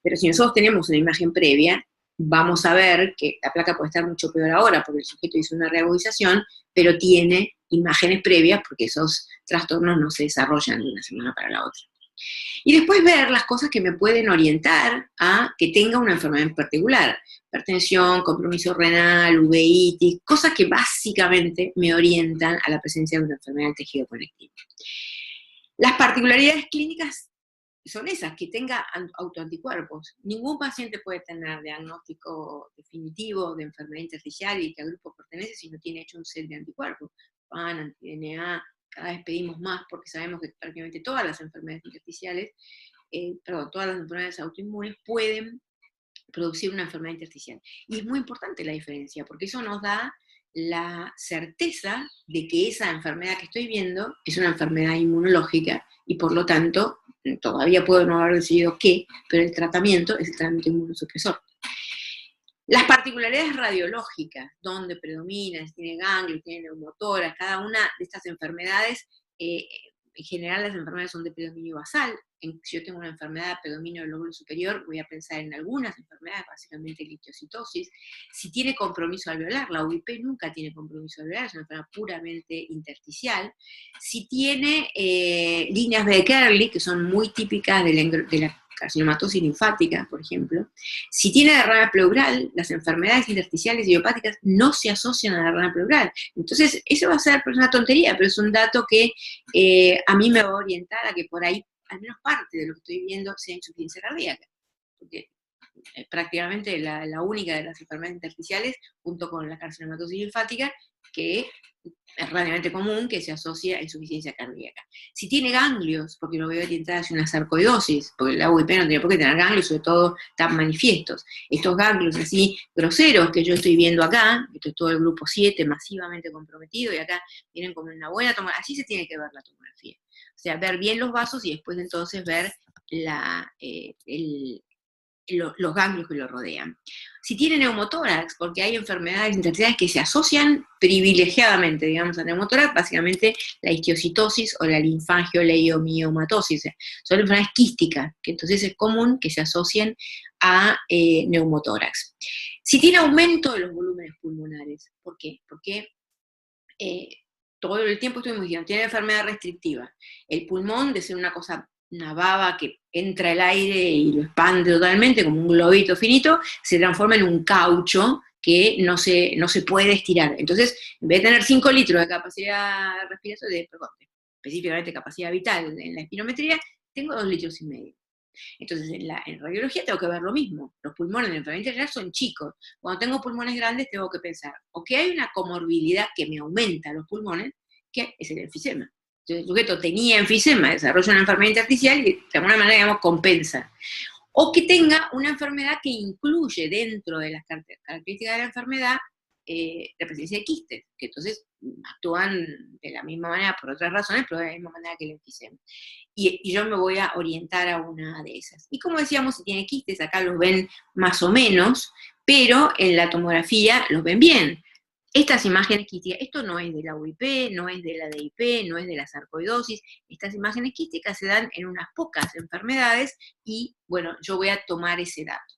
Pero si nosotros tenemos una imagen previa, vamos a ver que la placa puede estar mucho peor ahora porque el sujeto hizo una reagudización, pero tiene imágenes previas porque esos trastornos no se desarrollan de una semana para la otra. Y después ver las cosas que me pueden orientar a que tenga una enfermedad en particular. Hipertensión, compromiso renal, uveitis, cosas que básicamente me orientan a la presencia de una enfermedad del tejido conectivo. Las particularidades clínicas son esas, que tenga autoanticuerpos. Ningún paciente puede tener diagnóstico definitivo de enfermedad intersticial y que a grupo pertenece si no tiene hecho un set de anticuerpos. PAN, anti-DNA, cada vez pedimos más porque sabemos que prácticamente todas las enfermedades intersticiales, todas las enfermedades autoinmunes pueden producir una enfermedad intersticial. Y es muy importante la diferencia, porque eso nos da la certeza de que esa enfermedad que estoy viendo es una enfermedad inmunológica y por lo tanto, todavía puedo no haber decidido qué, pero el tratamiento es el tratamiento inmunosupresor. Las particularidades radiológicas, donde predomina, si tiene ganglio, tiene neumotora, cada una de estas enfermedades, en general las enfermedades son de predominio basal. Si yo tengo una enfermedad de predominio del lóbulo superior, voy a pensar en algunas enfermedades, básicamente listeocitosis. Si tiene compromiso alveolar, la UIP nunca tiene compromiso alveolar, es una enfermedad puramente intersticial. Si tiene líneas de Kerley, que son muy típicas de la carcinomatosis linfática, por ejemplo. Si tiene derrame pleural, las enfermedades intersticiales idiopáticas no se asocian a derrame pleural. Entonces, eso va a ser una tontería, pero es un dato que a mí me va a orientar a que por ahí, al menos parte de lo que estoy viendo, sea insuficiencia cardíaca. Porque prácticamente la única de las enfermedades intersticiales, junto con la carcinomatosis linfática, que es relativamente común que se asocia a insuficiencia cardíaca. Si tiene ganglios, porque lo veo orientada hacia una sarcoidosis, porque la UIP no tiene por qué tener ganglios, sobre todo tan manifiestos. Estos ganglios así groseros que yo estoy viendo acá, esto es todo el grupo 7 masivamente comprometido, y acá vienen como una buena tomografía, así se tiene que ver la tomografía. O sea, ver bien los vasos y después entonces ver los ganglios que lo rodean. Si tiene neumotórax, porque hay enfermedades intersticiales que se asocian privilegiadamente, digamos, a neumotórax, básicamente la histiocitosis o la linfangioleiomyomatosis, son enfermedades quísticas, que entonces es común que se asocien a neumotórax. Si tiene aumento de los volúmenes pulmonares, ¿por qué? Porque todo el tiempo estuvimos diciendo, tiene enfermedad restrictiva. El pulmón, de ser una baba que entra el aire y lo expande totalmente, como un globito finito, se transforma en un caucho que no se puede estirar. Entonces, en vez de tener 5 litros de capacidad respiratoria, específicamente capacidad vital en la espirometría, tengo 2,5 litros. Entonces, en radiología tengo que ver lo mismo. Los pulmones de la enfermedad intersticial son chicos. Cuando tengo pulmones grandes, tengo que pensar, o que hay una comorbilidad que me aumenta los pulmones, que es el enfisema. Entonces, el sujeto tenía enfisema, desarrolla una enfermedad intersticial y de alguna manera, digamos, compensa. O que tenga una enfermedad que incluye dentro de las características de la enfermedad la presencia de quistes, que entonces actúan de la misma manera por otras razones, pero de la misma manera que el enfisema. Y yo me voy a orientar a una de esas. Y como decíamos, si tiene quistes, acá los ven más o menos, pero en la tomografía los ven bien. Estas imágenes quísticas, esto no es de la UIP, no es de la DIP, no es de la sarcoidosis, estas imágenes quísticas se dan en unas pocas enfermedades y, bueno, yo voy a tomar ese dato.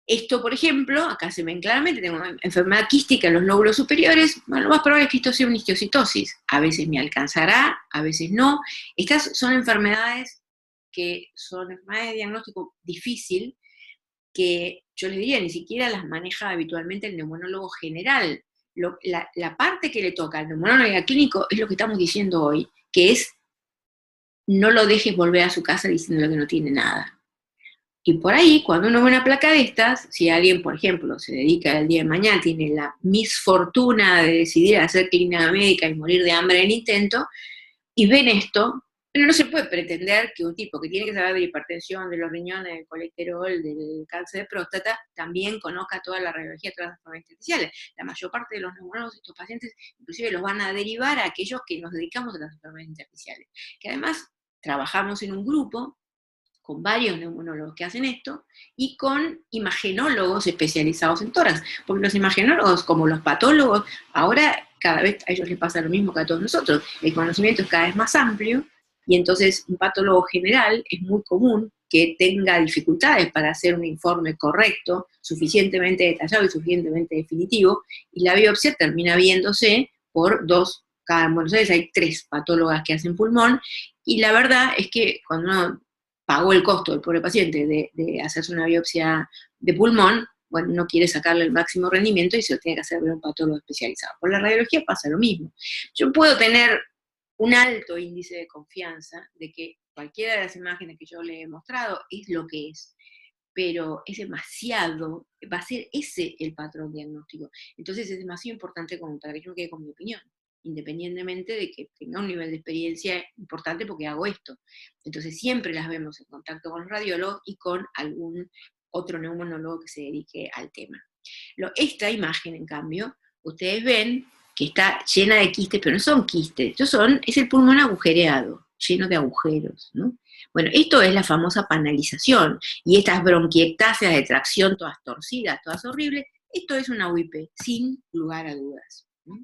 Esto, por ejemplo, acá se ven claramente, tengo una enfermedad quística en los lóbulos superiores, bueno, lo más probable es que esto sea una histiocytosis. A veces me alcanzará, a veces no. Estas son enfermedades que son enfermedades de diagnóstico difícil, que yo les diría, ni siquiera las maneja habitualmente el neumonólogo general. La parte que le toca al neumonólogo clínico es lo que estamos diciendo hoy, que es no lo dejes volver a su casa diciéndole que no tiene nada. Y por ahí, cuando uno ve una placa de estas, si alguien, por ejemplo, se dedica el día de mañana, tiene la misfortuna de decidir hacer clínica médica y morir de hambre en el intento, y ven esto, pero no se puede pretender que un tipo que tiene que saber de la hipertensión, de los riñones, del colesterol, del cáncer de próstata, también conozca toda la radiología de todas las enfermedades intersticiales. La mayor parte de los neumólogos, estos pacientes, inclusive los van a derivar a aquellos que nos dedicamos a las enfermedades intersticiales, que además trabajamos en un grupo con varios neumonólogos que hacen esto, y con imagenólogos especializados en tórax, porque los imagenólogos, como los patólogos, ahora cada vez a ellos les pasa lo mismo que a todos nosotros, el conocimiento es cada vez más amplio, y entonces un patólogo general es muy común que tenga dificultades para hacer un informe correcto, suficientemente detallado y suficientemente definitivo, y la biopsia termina viéndose por dos, cada en Buenos Aires hay 3 patólogas que hacen pulmón, y la verdad es que cuando uno pagó el costo del pobre paciente de hacerse una biopsia de pulmón, bueno, no quiere sacarle el máximo rendimiento y se lo tiene que hacer ver un patólogo especializado. Con la radiología pasa lo mismo. Yo puedo tener un alto índice de confianza de que cualquiera de las imágenes que yo le he mostrado es lo que es, pero es demasiado, va a ser ese el patrón diagnóstico. Entonces es demasiado importante como para que yo me quede con mi opinión, independientemente de que tenga un nivel de experiencia importante porque hago esto. Entonces siempre las vemos en contacto con los radiólogos y con algún otro neumonólogo que se dedique al tema. Esta imagen, en cambio, ustedes ven que está llena de quistes, pero no son quistes, es el pulmón agujereado, lleno de agujeros, ¿no? Bueno, esto es la famosa panalización, y estas bronquiectasias de tracción todas torcidas, todas horribles, esto es una UIP, sin lugar a dudas, ¿no?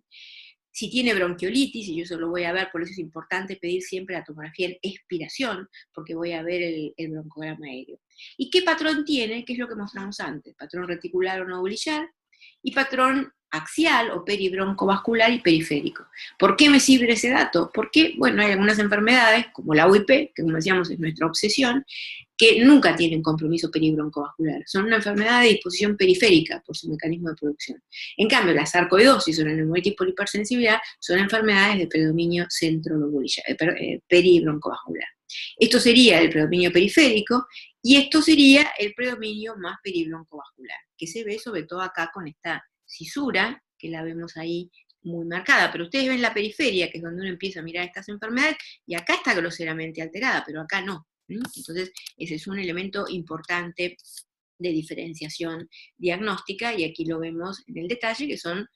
Si tiene bronquiolitis, y yo eso lo voy a ver, por eso es importante pedir siempre la tomografía en expiración, porque voy a ver el broncograma aéreo. ¿Y qué patrón tiene? ¿Qué es lo que mostramos antes? Patrón reticular o nodular, y patrón axial o peribroncovascular y periférico. ¿Por qué me sirve ese dato? Porque, bueno, hay algunas enfermedades, como la UIP, que como decíamos es nuestra obsesión, que nunca tienen compromiso peribroncovascular. Son una enfermedad de disposición periférica por su mecanismo de producción. En cambio, la sarcoidosis o la neumonitis por hipersensibilidad son enfermedades de predominio peribroncovascular. Esto sería el predominio periférico, y esto sería el predominio más peribroncovascular, que se ve sobre todo acá con esta cisura, que la vemos ahí muy marcada, pero ustedes ven la periferia, que es donde uno empieza a mirar estas enfermedades, y acá está groseramente alterada, pero acá no. Entonces, ese es un elemento importante de diferenciación diagnóstica, y aquí lo vemos en el detalle, que son,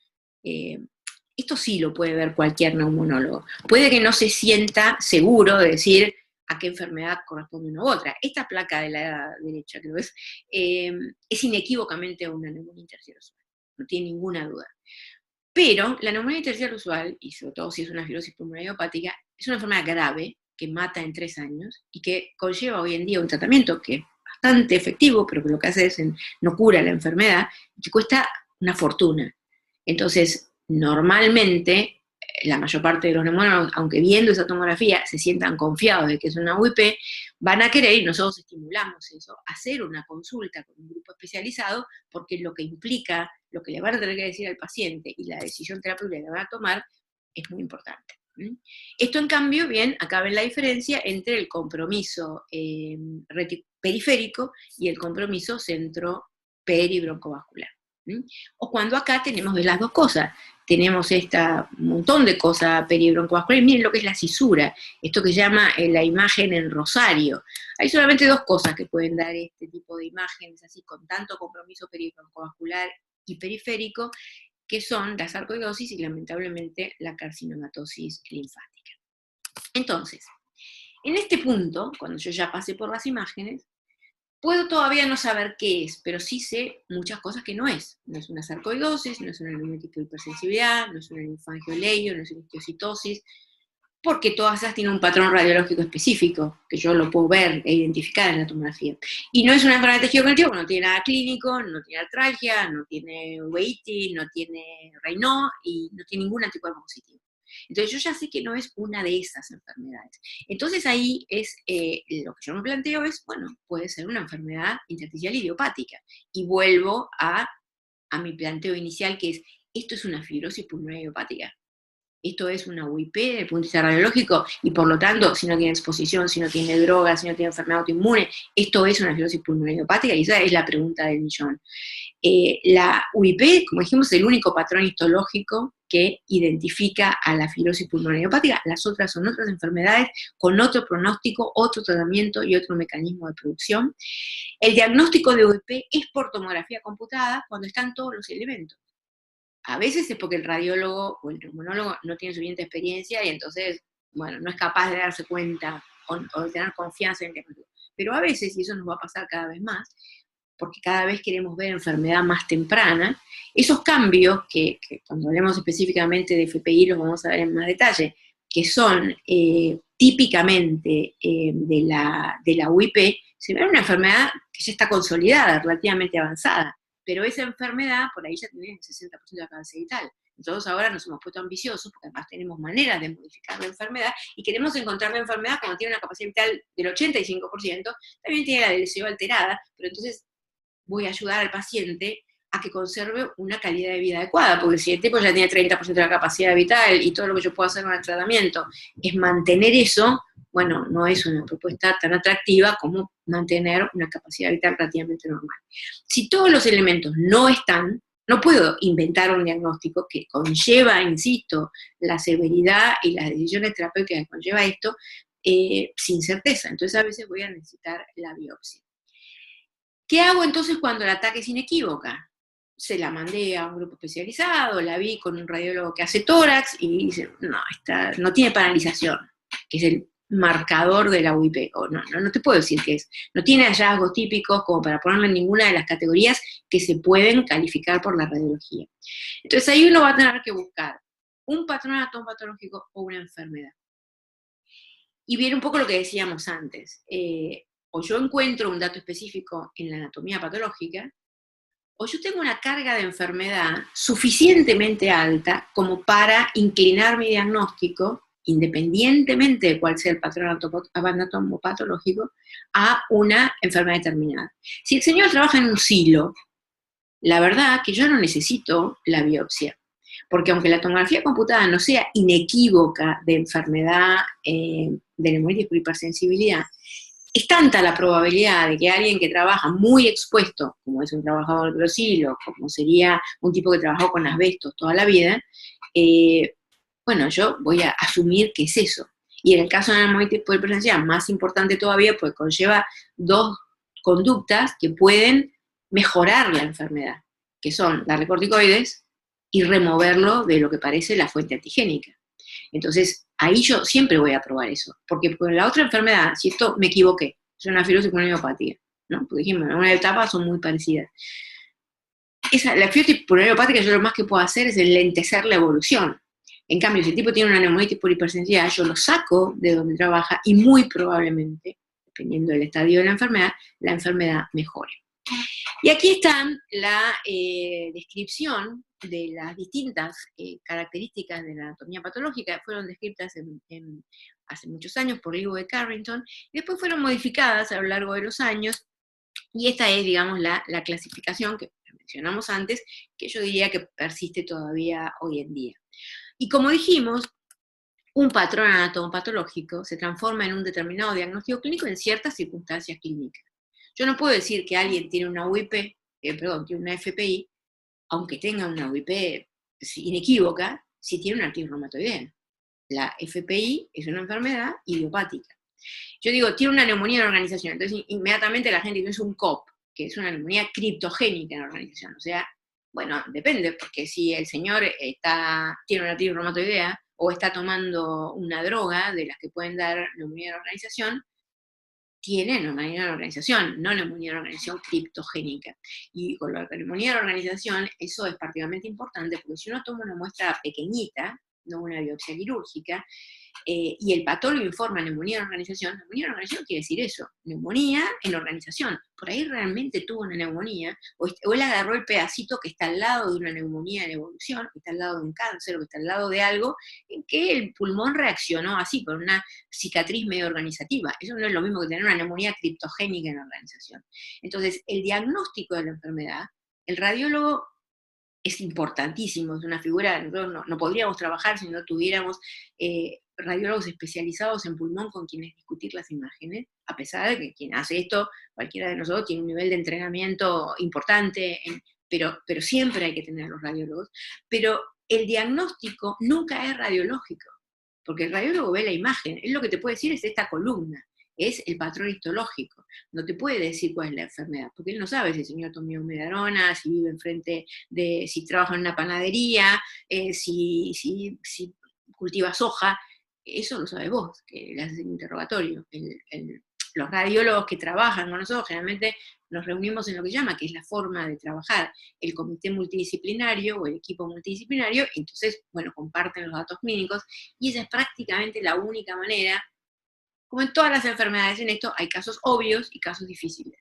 esto sí lo puede ver cualquier neumonólogo. Puede que no se sienta seguro de decir a qué enfermedad corresponde una u otra. Esta placa de la derecha, que lo ves, es inequívocamente una neumonía intersticial usual, no tiene ninguna duda. Pero la neumonía intersticial usual, y sobre todo si es una fibrosis pulmonar idiopática, es una enfermedad grave, que mata en 3 años, y que conlleva hoy en día un tratamiento que es bastante efectivo, pero que lo que hace es no cura la enfermedad, y que cuesta una fortuna. Entonces, normalmente, la mayor parte de los neumólogos, aunque viendo esa tomografía se sientan confiados de que es una UIP, van a querer, y nosotros estimulamos eso, hacer una consulta con un grupo especializado, porque lo que implica, lo que le van a tener que decir al paciente y la decisión terapéutica que van a tomar es muy importante. ¿Mm? Esto, en cambio, bien, acá ven la diferencia entre el compromiso periférico y el compromiso centro peribroncovascular. O cuando acá tenemos las dos cosas, tenemos un montón de cosas peribroncovasculares. Miren lo que es la cisura, esto que se llama la imagen en rosario. Hay solamente dos cosas que pueden dar este tipo de imágenes, así con tanto compromiso peribroncovascular y periférico, que son la sarcoidosis y, lamentablemente, la carcinomatosis linfática. Entonces, en este punto, cuando yo ya pasé por las imágenes, puedo todavía no saber qué es, pero sí sé muchas cosas que no es. No es una sarcoidosis, no es una neumática hipersensibilidad, no es una linfangioleio, no es una histiocytosis, porque todas esas tienen un patrón radiológico específico, que yo lo puedo ver e identificar en la tomografía. Y no es una enfermedad de tejido conectivo, no tiene nada clínico, no tiene artralgia, no tiene uveitis, no tiene Raynaud, y no tiene ningún anticuerpo positivo. Entonces yo ya sé que no es una de esas enfermedades. Entonces ahí es, lo que yo me planteo es, bueno, puede ser una enfermedad intersticial idiopática. Y vuelvo a mi planteo inicial, que es, esto es una fibrosis pulmonar idiopática. Esto es una UIP desde el punto de vista radiológico, y por lo tanto, si no tiene exposición, si no tiene drogas, si no tiene enfermedad autoinmune, esto es una fibrosis pulmonar idiopática, y esa es la pregunta del millón. La UIP, como dijimos, es el único patrón histológico que identifica a la fibrosis pulmonar idiopática. Las otras son otras enfermedades con otro pronóstico, otro tratamiento y otro mecanismo de producción. El diagnóstico de UIP es por tomografía computada cuando están todos los elementos. A veces es porque el radiólogo o el neumonólogo no tiene suficiente experiencia y entonces, bueno, no es capaz de darse cuenta o de tener confianza en el diagnóstico. Pero a veces, y eso nos va a pasar cada vez más, porque cada vez queremos ver enfermedad más temprana, esos cambios, que cuando hablemos específicamente de FPI los vamos a ver en más detalle, que son típicamente de la UIP, se ve en una enfermedad que ya está consolidada, relativamente avanzada, pero esa enfermedad por ahí ya tiene el 60% de la capacidad vital. Entonces ahora nos hemos puesto ambiciosos, porque además tenemos maneras de modificar la enfermedad, y queremos encontrar la enfermedad cuando tiene una capacidad vital del 85%, también tiene la del deseo alterada, pero entonces voy a ayudar al paciente a que conserve una calidad de vida adecuada, porque si el tipo ya tiene 30% de la capacidad vital y todo lo que yo puedo hacer con el tratamiento es mantener eso, bueno, no es una propuesta tan atractiva como mantener una capacidad vital relativamente normal. Si todos los elementos no están, no puedo inventar un diagnóstico que conlleva, insisto, la severidad y las decisiones terapéuticas que conlleva esto, sin certeza. Entonces a veces voy a necesitar la biopsia. ¿Qué hago entonces cuando el ataque es inequívoca? Se la mandé a un grupo especializado, la vi con un radiólogo que hace tórax y dice, no, no tiene paralización, que es el marcador de la UIP, o no te puedo decir qué es, no tiene hallazgos típicos como para ponerlo en ninguna de las categorías que se pueden calificar por la radiología. Entonces ahí uno va a tener que buscar un patrón anatomopatológico o una enfermedad. Y viene un poco lo que decíamos antes, o yo encuentro un dato específico en la anatomía patológica, o yo tengo una carga de enfermedad suficientemente alta como para inclinar mi diagnóstico, independientemente de cuál sea el patrón anatomopatológico, a una enfermedad determinada. Si el señor trabaja en un silo, la verdad que yo no necesito la biopsia, porque aunque la tomografía computada no sea inequívoca de enfermedad de neumonitis por hipersensibilidad, es tanta la probabilidad de que alguien que trabaja muy expuesto, como es un trabajador del silo, como sería un tipo que trabajó con asbestos toda la vida, bueno, yo voy a asumir que es eso. Y en el caso de la neumonitis por hipersensibilidad, más importante todavía, pues conlleva dos conductas que pueden mejorar la enfermedad, que son darle corticoides y removerlo de lo que parece la fuente antigénica. Entonces, ahí yo siempre voy a probar eso, porque con la otra enfermedad, si esto me equivoqué, es una fibrosis pulmonar idiopática, ¿no? Porque dijimos, en una etapa son muy parecidas. La fibrosis pulmonar idiopática, yo lo más que puedo hacer es enlentecer la evolución. En cambio, si el tipo tiene una neumonitis por hipersensibilidad, yo lo saco de donde trabaja y muy probablemente, dependiendo del estadio de la enfermedad mejore. Y aquí está la descripción de las distintas características de la anatomía patológica. Fueron descritas hace muchos años por Leo de Carrington, y después fueron modificadas a lo largo de los años, y esta es, digamos, la clasificación que mencionamos antes, que yo diría que persiste todavía hoy en día. Y como dijimos, un patrón anatomopatológico se transforma en un determinado diagnóstico clínico en ciertas circunstancias clínicas. Yo no puedo decir que alguien tiene una UIP, perdón, tiene una FPI, aunque tenga una UIP inequívoca, si tiene una artritis reumatoidea. La FPI es una enfermedad idiopática. Yo digo, tiene una neumonía en la organización, entonces inmediatamente la gente dice, es un COP, que es una neumonía criptogénica en la organización. O sea, bueno, depende, porque si el señor tiene una artritis reumatoidea o está tomando una droga de las que pueden dar neumonía en la organización, tiene neumonía en la organización, no neumonía en la organización criptogénica. Y con la neumonía en la organización, eso es particularmente importante, porque si uno toma una muestra pequeñita, no una biopsia quirúrgica, y el patólogo informa neumonía en la organización quiere decir eso, neumonía en la organización. Por ahí realmente tuvo una neumonía, o él agarró el pedacito que está al lado de una neumonía en evolución, que está al lado de un cáncer, o que está al lado de algo, en que el pulmón reaccionó así, con una cicatriz medio organizativa. Eso no es lo mismo que tener una neumonía criptogénica en la organización. Entonces, el diagnóstico de la enfermedad, el radiólogo es importantísimo, es una figura, nosotros no podríamos trabajar si no tuviéramos radiólogos especializados en pulmón con quienes discutir las imágenes, a pesar de que quien hace esto, cualquiera de nosotros, tiene un nivel de entrenamiento importante, pero siempre hay que tener a los radiólogos. Pero el diagnóstico nunca es radiológico, porque el radiólogo ve la imagen, él lo que te puede decir es esta columna, es el patrón histológico, no te puede decir cuál es la enfermedad, porque él no sabe si el señor tomó medarona, si vive enfrente si trabaja en una panadería, si cultiva soja, eso lo sabes vos, que le haces el interrogatorio. Los radiólogos que trabajan con nosotros generalmente nos reunimos en lo que llama, que es la forma de trabajar, el comité multidisciplinario o el equipo multidisciplinario, entonces, bueno, comparten los datos clínicos, y esa es prácticamente la única manera, como en todas las enfermedades en esto, hay casos obvios y casos difíciles.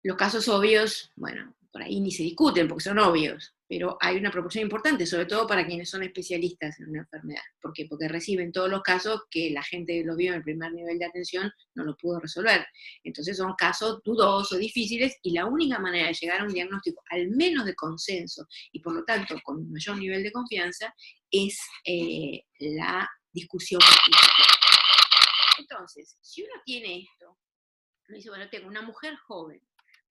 Los casos obvios, bueno, por ahí ni se discuten porque son obvios, pero hay una proporción importante, sobre todo para quienes son especialistas en una enfermedad. ¿Por qué? Porque reciben todos los casos que la gente que los vio en el primer nivel de atención no lo pudo resolver. Entonces son casos dudosos, difíciles, y la única manera de llegar a un diagnóstico, al menos de consenso, y por lo tanto con un mayor nivel de confianza, es la discusión. Entonces, si uno tiene esto, uno dice, bueno, tengo una mujer joven,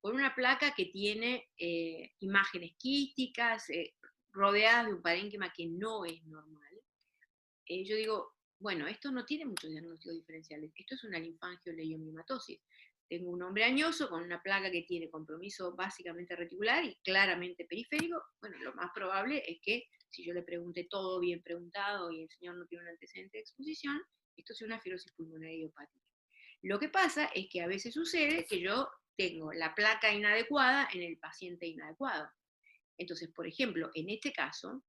con una placa que tiene imágenes quísticas, rodeadas de un parénquima que no es normal. Yo digo, bueno, esto no tiene muchos diagnósticos diferenciales, esto es una linfangioleiomimatosis. Tengo un hombre añoso con una placa que tiene compromiso básicamente reticular y claramente periférico. Bueno, lo más probable es que si yo le pregunté todo bien preguntado y el señor no tiene un antecedente de exposición, esto sea una fibrosis pulmonar idiopática. Lo que pasa es que a veces sucede que yo tengo la placa inadecuada en el paciente inadecuado. Entonces, por ejemplo, en este caso,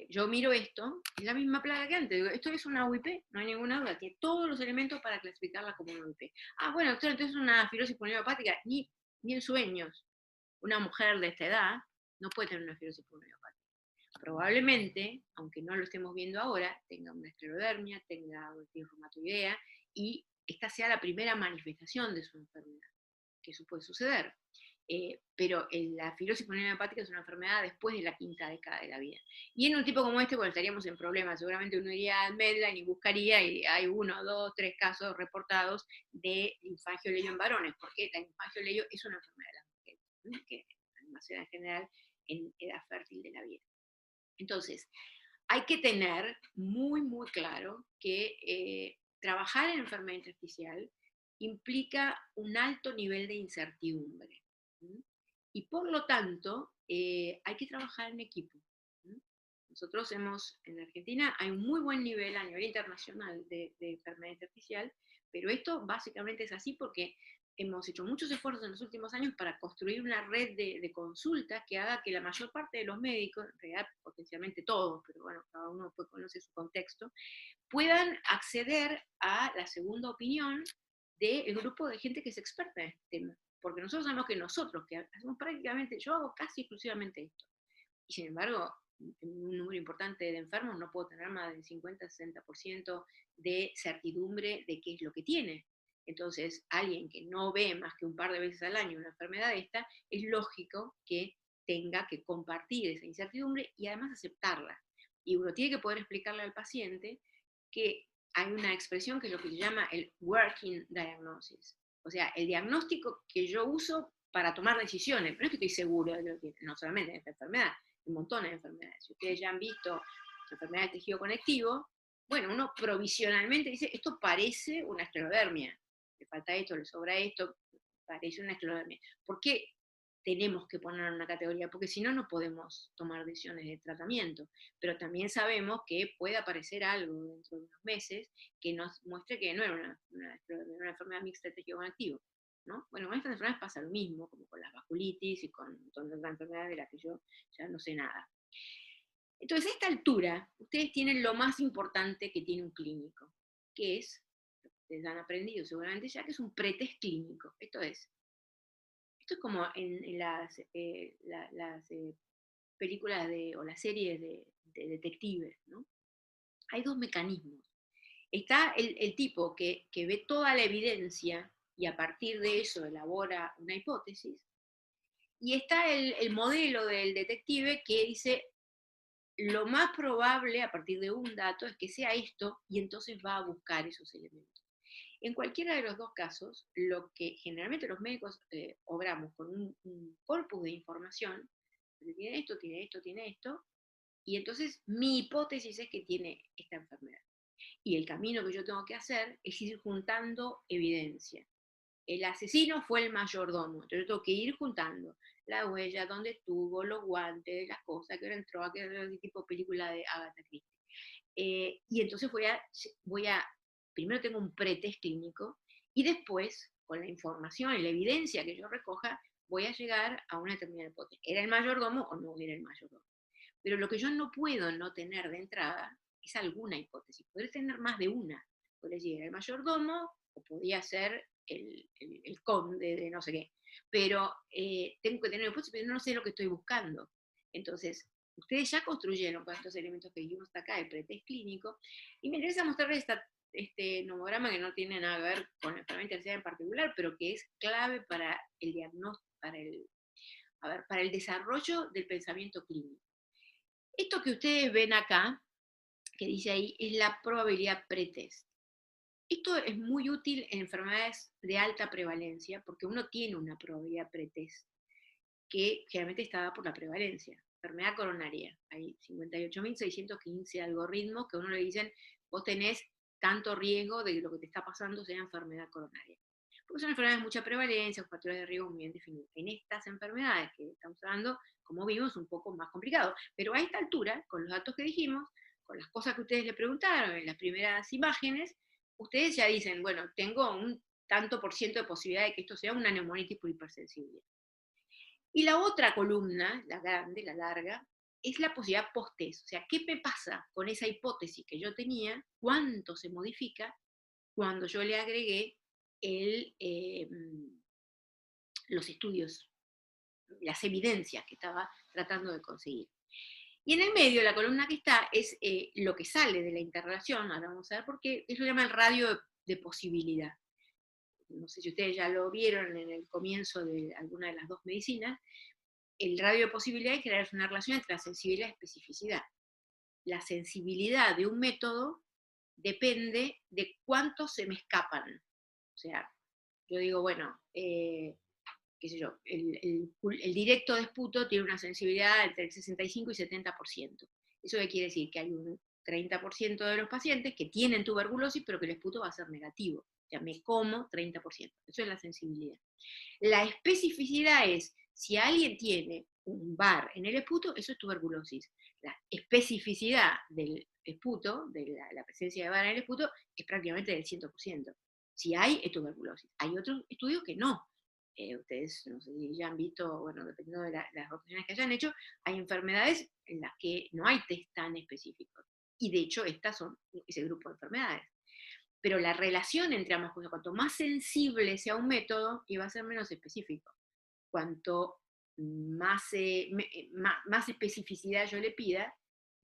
yo miro esto, es la misma placa que antes, digo, esto es una UIP, no hay ninguna duda, tiene todos los elementos para clasificarla como una UIP. Ah, bueno, doctor, entonces es una fibrosis pulmonar ni en sueños. Una mujer de esta edad no puede tener una fibrosis pulmonar. Probablemente, aunque no lo estemos viendo ahora, tenga una esclerodermia, tenga una reumatoidea, y esta sea la primera manifestación de su enfermedad, que eso puede suceder. Pero la fibrosis pulmonar hepática es una enfermedad después de la quinta década de la vida. Y en un tipo como este, bueno, estaríamos en problemas. Seguramente uno iría al Medline y buscaría, y hay 1, 2, 3 casos reportados de linfangioleio en varones, porque la linfangioleio es una enfermedad de las mujeres, que además se da en general en edad fértil de la vida. Entonces, hay que tener muy, muy claro que trabajar en enfermedad intersticial implica un alto nivel de incertidumbre. ¿Sí? Y por lo tanto, hay que trabajar en equipo. ¿Sí? Nosotros en Argentina hay un muy buen nivel a nivel internacional de enfermedad intersticial, pero esto básicamente es así porque hemos hecho muchos esfuerzos en los últimos años para construir una red de consultas que haga que la mayor parte de los médicos, en realidad potencialmente todos, pero bueno, cada uno pues conoce su contexto, puedan acceder a la segunda opinión del grupo de gente que es experta en este tema. Porque nosotros sabemos que nosotros, que hacemos prácticamente, yo hago casi exclusivamente esto, y sin embargo, en un número importante de enfermos no puedo tener más del 50-60% de certidumbre de qué es lo que tiene. Entonces, alguien que no ve más que un par de veces al año una enfermedad esta, es lógico que tenga que compartir esa incertidumbre y además aceptarla. Y uno tiene que poder explicarle al paciente que hay una expresión que es lo que se llama el working diagnosis. O sea, el diagnóstico que yo uso para tomar decisiones. Pero no es que estoy seguro de lo que, no solamente en esta enfermedad, hay montones de enfermedades. Si ustedes ya han visto enfermedad de tejido conectivo, bueno, uno provisionalmente dice, esto parece una esclerodermia. Le falta esto, le sobra esto, parece una esclerodermia. ¿Por qué tenemos que poner una categoría? Porque si no, no podemos tomar decisiones de tratamiento. Pero también sabemos que puede aparecer algo dentro de unos meses que nos muestre que no era una enfermedad mixta de tejido conectivo, ¿no? Bueno, con estas enfermedades pasa lo mismo, como con las vasculitis y con todas las enfermedades de las que yo ya no sé nada. Entonces, a esta altura, ustedes tienen lo más importante que tiene un clínico, que es, ustedes han aprendido seguramente ya, que es un pretest clínico. Esto es como en las películas o las series de detectives, ¿no? Hay dos mecanismos. Está el tipo que ve toda la evidencia y a partir de eso elabora una hipótesis, y está el modelo del detective que dice, lo más probable a partir de un dato es que sea esto, y entonces va a buscar esos elementos. En cualquiera de los dos casos, lo que generalmente los médicos obramos con un corpus de información, tiene esto, tiene esto, tiene esto, y entonces mi hipótesis es que tiene esta enfermedad. Y el camino que yo tengo que hacer es ir juntando evidencia. El asesino fue el mayordomo, entonces yo tengo que ir juntando la huella, donde estuvo, los guantes, las cosas que entró, aquel tipo película de Agatha Christie. Y entonces voy a, primero tengo un pretest clínico, y después, con la información y la evidencia que yo recoja, voy a llegar a una determinada hipótesis. ¿Era el mayordomo o no era el mayordomo? Pero lo que yo no puedo no tener de entrada es alguna hipótesis. Podré tener más de una. Podría decir, el mayordomo, o podría ser el conde de no sé qué. Pero tengo que tener una hipótesis, pero no sé lo que estoy buscando. Entonces, ustedes ya construyeron con estos elementos que vimos hasta acá, el pretest clínico, y me interesa mostrarles este nomograma que no tiene nada que ver con la enfermedad terciaria en particular, pero que es clave para el diagnóstico, para el desarrollo del pensamiento clínico. Esto que ustedes ven acá, que dice ahí, es la probabilidad pretest. Esto es muy útil en enfermedades de alta prevalencia, porque uno tiene una probabilidad pretest, que generalmente está dada por la prevalencia. Enfermedad coronaria, hay 58.615 algoritmos que a uno le dicen, vos tenés tanto riesgo de que lo que te está pasando sea enfermedad coronaria. Porque son enfermedades de mucha prevalencia, con factores de riesgo muy bien definidos. En estas enfermedades que estamos hablando, como vimos, es un poco más complicado. Pero a esta altura, con los datos que dijimos, con las cosas que ustedes le preguntaron en las primeras imágenes, ustedes ya dicen, bueno, tengo un tanto por ciento de posibilidad de que esto sea una neumonitis por hipersensibilidad. Y la otra columna, la grande, la larga, es la posibilidad post-test. O sea, ¿qué me pasa con esa hipótesis que yo tenía? ¿Cuánto se modifica cuando yo le agregué los estudios, las evidencias que estaba tratando de conseguir? Y en el medio, la columna que está es lo que sale de la interrelación. Ahora vamos a ver por qué. Eso se llama el radio de posibilidad. No sé si ustedes ya lo vieron en el comienzo de alguna de las dos medicinas. El radio de posibilidad es crear una relación entre la sensibilidad y la especificidad. La sensibilidad de un método depende de cuántos se me escapan. O sea, yo digo, bueno, qué sé yo, el directo de esputo tiene una sensibilidad entre el 65 y 70%. ¿Eso qué quiere decir? Que hay un 30% de los pacientes que tienen tuberculosis, pero que el esputo va a ser negativo. O sea, me como 30%. Eso es la sensibilidad. La especificidad es, si alguien tiene un bar en el esputo, eso es tuberculosis. La especificidad del esputo, de la presencia de bar en el esputo, es prácticamente del 100%. Si hay, es tuberculosis. Hay otros estudios que no. Ustedes, no sé si ya han visto, bueno, dependiendo de las rotaciones que hayan hecho, hay enfermedades en las que no hay test tan específicos. Y de hecho, estas son ese grupo de enfermedades. Pero la relación entre ambas cosas, cuanto más sensible sea un método, y va a ser menos específico. Cuanto más especificidad yo le pida,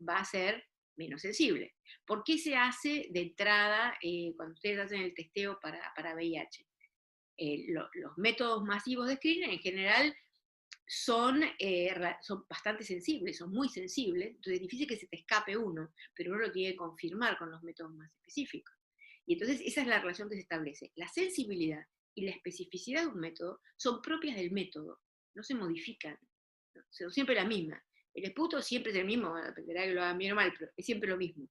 va a ser menos sensible. ¿Por qué se hace de entrada cuando ustedes hacen el testeo para VIH? Los métodos masivos de screening en general son bastante sensibles, son muy sensibles, entonces es difícil que se te escape uno, pero uno lo tiene que confirmar con los métodos más específicos. Y entonces esa es la relación que se establece. La sensibilidad y la especificidad de un método son propias del método, no se modifican, ¿no? Son siempre la misma. El esputo siempre es el mismo, dependerá que lo hagan bien o mal, pero es siempre lo mismo.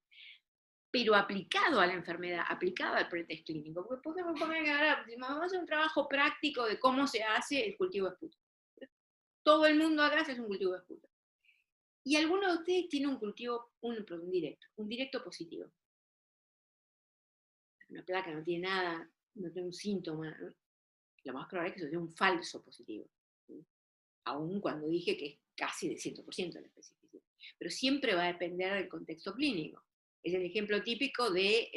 Pero aplicado a la enfermedad, aplicado al pretest clínico, porque ¿por qué me ponen que ahora, vamos a hacer un trabajo práctico de cómo se hace el cultivo de esputo? Todo el mundo acá hace un cultivo de esputo. Y alguno de ustedes tiene un cultivo, un directo positivo. Una placa no tiene nada, no tiene un síntoma, ¿no? Lo más probable es que eso sea un falso positivo, ¿sí? Aún cuando dije que es casi de 100% la especificidad. Pero siempre va a depender del contexto clínico. Es el ejemplo típico de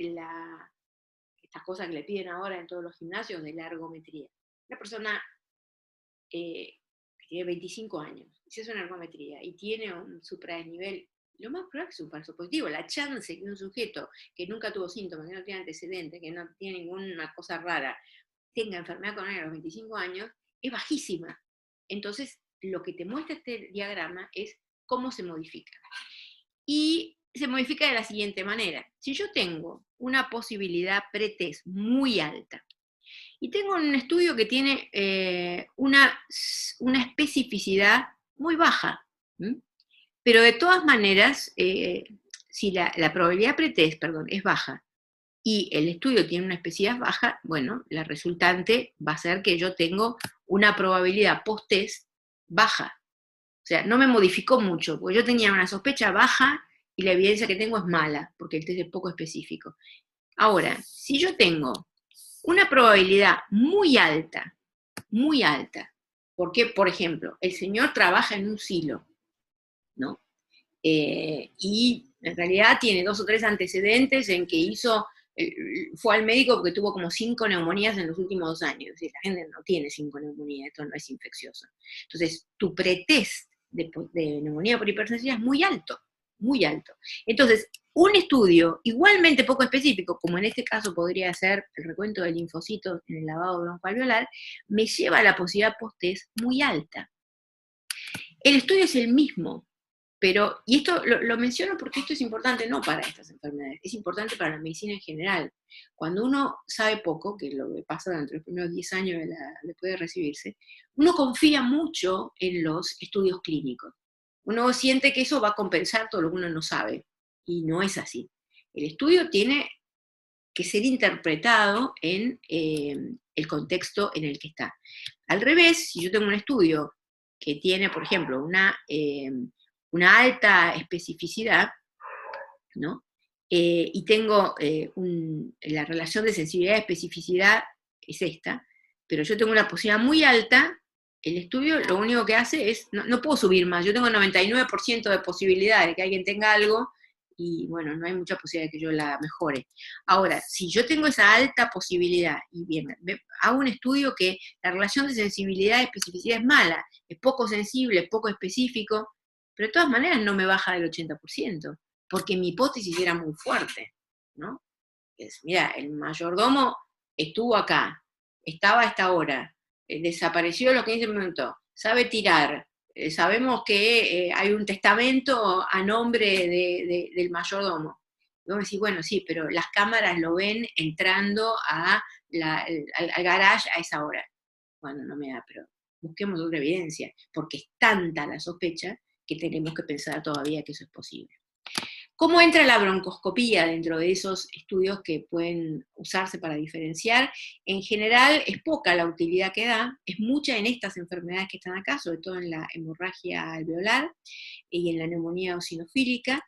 estas cosas que le piden ahora en todos los gimnasios de la ergometría. Una persona que tiene 25 años, si hace una ergometría y tiene un supradesnivel, lo más probable es un falso positivo. La chance que un sujeto que nunca tuvo síntomas, que no tiene antecedentes, que no tiene ninguna cosa rara, tenga enfermedad coronaria a los 25 años, es bajísima. Entonces, lo que te muestra este diagrama es cómo se modifica. Y se modifica de la siguiente manera. Si yo tengo una posibilidad pretest muy alta, y tengo un estudio que tiene una especificidad muy baja, pero de todas maneras, si la probabilidad pretest, perdón, es baja, y el estudio tiene una especificidad baja, bueno, la resultante va a ser que yo tengo una probabilidad post-test baja. O sea, no me modificó mucho, porque yo tenía una sospecha baja y la evidencia que tengo es mala, porque el test es poco específico. Ahora, si yo tengo una probabilidad muy alta, porque, por ejemplo, el señor trabaja en un silo, ¿no? Y en realidad tiene 2 o 3 antecedentes en que fue al médico porque tuvo como 5 neumonías en los últimos 2 años. Es decir, la gente no tiene 5 neumonías, esto no es infeccioso. Entonces, tu pretest de neumonía por hipersensibilidad es muy alto, muy alto. Entonces, un estudio igualmente poco específico, como en este caso podría ser el recuento de linfocitos en el lavado broncoalveolar, me lleva a la posibilidad post-test muy alta. El estudio es el mismo, pero, y esto lo menciono porque esto es importante no para estas enfermedades, es importante para la medicina en general. Cuando uno sabe poco, que es lo que pasa durante los primeros 10 años después de recibirse, uno confía mucho en los estudios clínicos. Uno siente que eso va a compensar todo lo que uno no sabe, y no es así. El estudio tiene que ser interpretado en el contexto en el que está. Al revés, si yo tengo un estudio que tiene, por ejemplo, una alta especificidad, ¿no? Y tengo la relación de sensibilidad-especificidad es esta, pero yo tengo una posibilidad muy alta, el estudio lo único que hace es, no puedo subir más, yo tengo 99% de posibilidad de que alguien tenga algo, y bueno, no hay mucha posibilidad de que yo la mejore. Ahora, si yo tengo esa alta posibilidad, y bien, hago un estudio que la relación de sensibilidad-especificidad es mala, es poco sensible, es poco específico, pero de todas maneras no me baja del 80%, porque mi hipótesis era muy fuerte, ¿no? Mira, el mayordomo estuvo acá, estaba a esta hora, desapareció a los 15 minutos, sabe tirar, sabemos que hay un testamento a nombre del mayordomo. Y vos me decís, bueno, sí, pero las cámaras lo ven entrando al garage a esa hora. Bueno, no me da, pero busquemos otra evidencia, porque es tanta la sospecha que tenemos que pensar todavía que eso es posible. ¿Cómo entra la broncoscopía dentro de esos estudios que pueden usarse para diferenciar? En general es poca la utilidad que da, es mucha en estas enfermedades que están acá, sobre todo en la hemorragia alveolar y en la neumonía eosinofílica,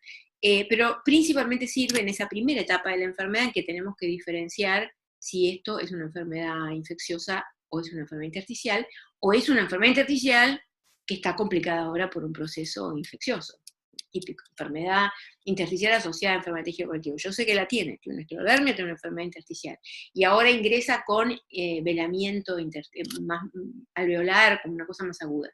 pero principalmente sirve en esa primera etapa de la enfermedad en que tenemos que diferenciar si esto es una enfermedad infecciosa o es una enfermedad intersticial, o es una enfermedad intersticial que está complicada ahora por un proceso infeccioso. Típico, enfermedad intersticial asociada a enfermedad de tejido conectivo. Yo sé que la tiene una esclerodermia, tiene una enfermedad intersticial. Y ahora ingresa con velamiento más alveolar, como una cosa más aguda.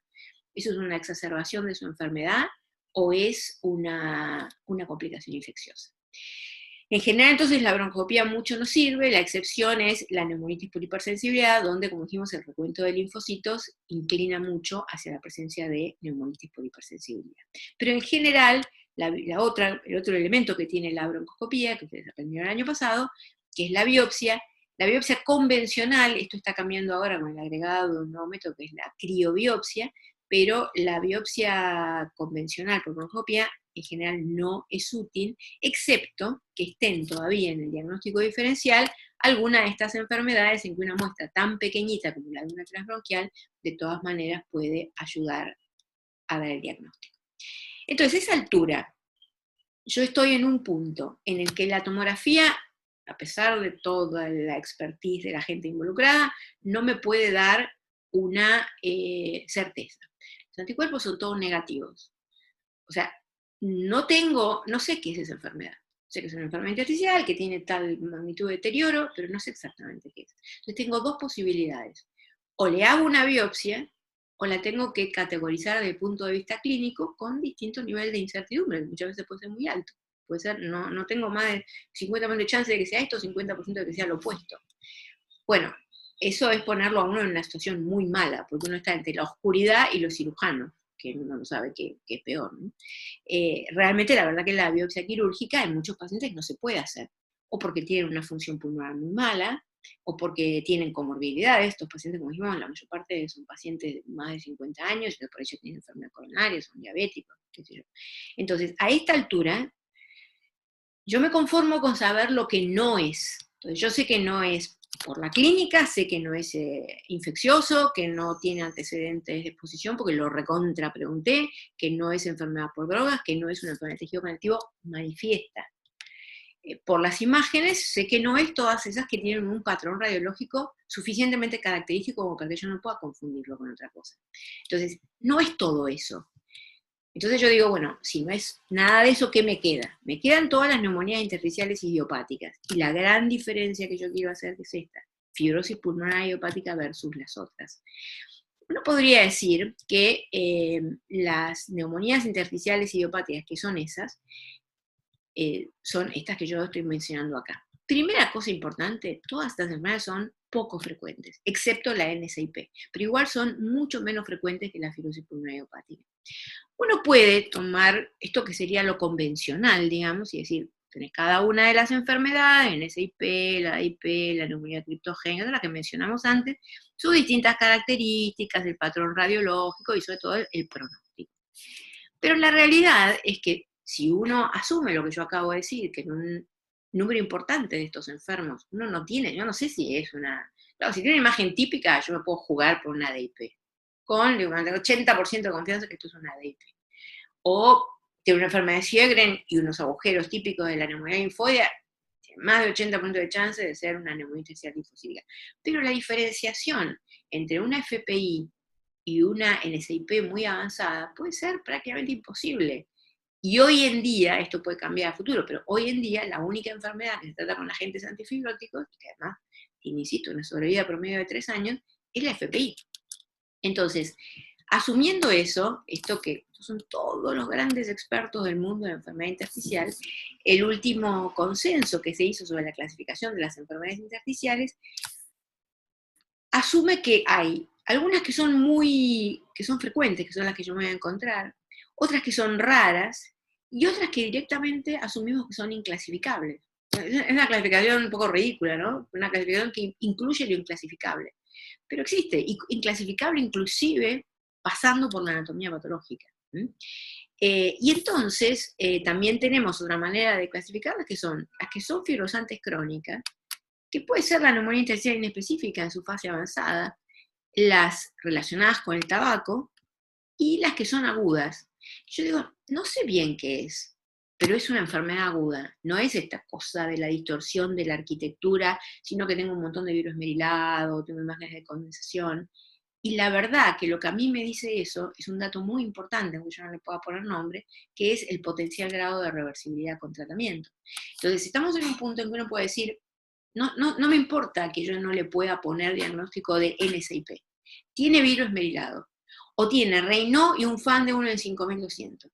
¿Eso es una exacerbación de su enfermedad o es una complicación infecciosa? En general, entonces, la broncoscopía mucho no sirve, la excepción es la neumonitis por hipersensibilidad, donde, como dijimos, el recuento de linfocitos inclina mucho hacia la presencia de neumonitis por hipersensibilidad. Pero en general, el otro elemento que tiene la broncoscopía, que ustedes aprendieron el año pasado, que es la biopsia convencional, esto está cambiando ahora con el agregado de un nuevo método que es la criobiopsia, pero la biopsia convencional por broncoscopía en general no es útil, excepto que estén todavía en el diagnóstico diferencial alguna de estas enfermedades en que una muestra tan pequeñita como la de una transbronquial, de todas maneras puede ayudar a dar el diagnóstico. Entonces, a esa altura, yo estoy en un punto en el que la tomografía, a pesar de toda la expertise de la gente involucrada, no me puede dar una certeza. Los anticuerpos son todos negativos. O sea, no sé qué es esa enfermedad. Sé que es una enfermedad intersticial, que tiene tal magnitud de deterioro, pero no sé exactamente qué es. Entonces tengo dos posibilidades. O le hago una biopsia, o la tengo que categorizar desde el punto de vista clínico con distinto nivel de incertidumbre, que muchas veces puede ser muy alto. Puede ser, no tengo más de 50% de chance de que sea esto, 50% de que sea lo opuesto. Bueno, eso es ponerlo a uno en una situación muy mala, porque uno está entre la oscuridad y los cirujanos, que uno no sabe qué es peor, ¿no? Realmente la verdad que la biopsia quirúrgica en muchos pacientes no se puede hacer, o porque tienen una función pulmonar muy mala, o porque tienen comorbilidades. Estos pacientes, como dijimos, la mayor parte son pacientes de más de 50 años, y por ello tienen enfermedad coronaria, son diabéticos, qué sé yo. Entonces, a esta altura, yo me conformo con saber lo que no es. Entonces, yo sé que no es por la clínica, sé que no es infeccioso, que no tiene antecedentes de exposición, porque lo recontra pregunté, que no es enfermedad por drogas, que no es una enfermedad de tejido conectivo manifiesta. Por las imágenes, sé que no es todas esas que tienen un patrón radiológico suficientemente característico como para que yo no pueda confundirlo con otra cosa. Entonces, no es todo eso. Entonces yo digo, bueno, si no es nada de eso, ¿qué me queda? Me quedan todas las neumonías intersticiales idiopáticas. Y la gran diferencia que yo quiero hacer es esta: fibrosis pulmonar idiopática versus las otras. Uno podría decir que las neumonías intersticiales idiopáticas, que son esas, son estas que yo estoy mencionando acá. Primera cosa importante, todas estas enfermedades son poco frecuentes, excepto la NSIP, pero igual son mucho menos frecuentes que la fibrosis pulmonar idiopática. Uno puede tomar esto que sería lo convencional, digamos, y decir, tenés cada una de las enfermedades, NSIP, la IP, la neumonía criptogénica, las que mencionamos antes, sus distintas características, el patrón radiológico y sobre todo el pronóstico. Pero la realidad es que si uno asume lo que yo acabo de decir, que en un número importante de estos enfermos uno no tiene, yo no sé si es una... Claro, si tiene una imagen típica, yo me puedo jugar por una DIP, con el 80% de confianza que esto es una DIP. O tiene una enfermedad de Sjögren y unos agujeros típicos de la neumonía linfoidea, tiene más de 80% de chance de ser una neumonía intersticial linfocítica. Pero la diferenciación entre una FPI y una NSIP muy avanzada puede ser prácticamente imposible. Y hoy en día, esto puede cambiar a futuro, pero hoy en día la única enfermedad que se trata con agentes antifibróticos, que además tiene, insisto, una sobrevida promedio de 3 años, es la FPI. Entonces, asumiendo eso, esto que son todos los grandes expertos del mundo de la enfermedad intersticial, el último consenso que se hizo sobre la clasificación de las enfermedades intersticiales asume que hay algunas que son frecuentes, que son las que yo me voy a encontrar, otras que son raras, y otras que directamente asumimos que son inclasificables. Es una clasificación un poco ridícula, ¿no? Una clasificación que incluye lo inclasificable. Pero existe, inclasificable inclusive pasando por la anatomía patológica. Y entonces también tenemos otra manera de clasificarlas, que son las que son fibrosantes crónicas, que puede ser la neumonía intersticial inespecífica en su fase avanzada, las relacionadas con el tabaco, y las que son agudas. Yo digo, no sé bien qué es, pero es una enfermedad aguda. No es esta cosa de la distorsión de la arquitectura, sino que tengo un montón de virus esmerilado, tengo imágenes de condensación. Y la verdad que lo que a mí me dice eso es un dato muy importante, aunque yo no le pueda poner nombre, que es el potencial grado de reversibilidad con tratamiento. Entonces, estamos en un punto en que uno puede decir, no me importa que yo no le pueda poner diagnóstico de NSIP. Tiene virus esmerilado, o tiene Raynaud y un FAN de 1 en 5200.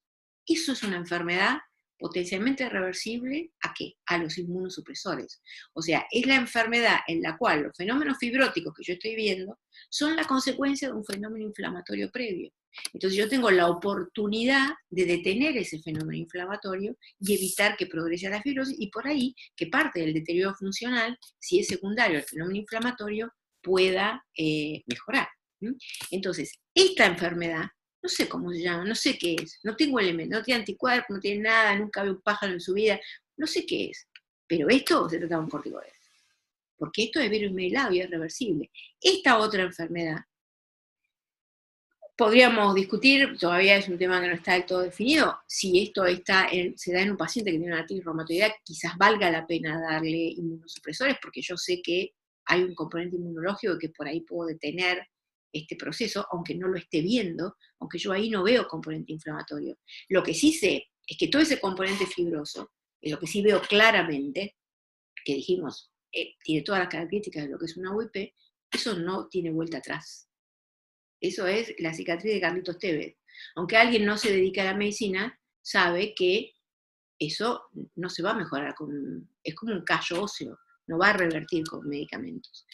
Eso es una enfermedad potencialmente reversible, ¿a qué? A los inmunosupresores. O sea, es la enfermedad en la cual los fenómenos fibróticos que yo estoy viendo son la consecuencia de un fenómeno inflamatorio previo. Entonces yo tengo la oportunidad de detener ese fenómeno inflamatorio y evitar que progrese a la fibrosis, y por ahí que parte del deterioro funcional, si es secundario al fenómeno inflamatorio, pueda mejorar. Entonces, esta enfermedad, no sé cómo se llama, no sé qué es, no tengo elementos, no tiene anticuerpos, no tiene nada, nunca ve un pájaro en su vida, no sé qué es, pero esto se trata de un corticoide, porque esto es virus merilado y es reversible. Esta otra enfermedad, podríamos discutir, todavía es un tema que no está del todo definido, si esto se da en un paciente que tiene una artritis reumatoidea, quizás valga la pena darle inmunosupresores, porque yo sé que hay un componente inmunológico que por ahí puedo detener este proceso, aunque no lo esté viendo, aunque yo ahí no veo componente inflamatorio. Lo que sí sé es que todo ese componente fibroso, es lo que sí veo claramente, que dijimos, tiene todas las características de lo que es una UIP, eso no tiene vuelta atrás. Eso es la cicatriz de Carlitos Tevez. Aunque alguien no se dedica a la medicina, sabe que eso no se va a mejorar es como un callo óseo, no va a revertir con medicamentos.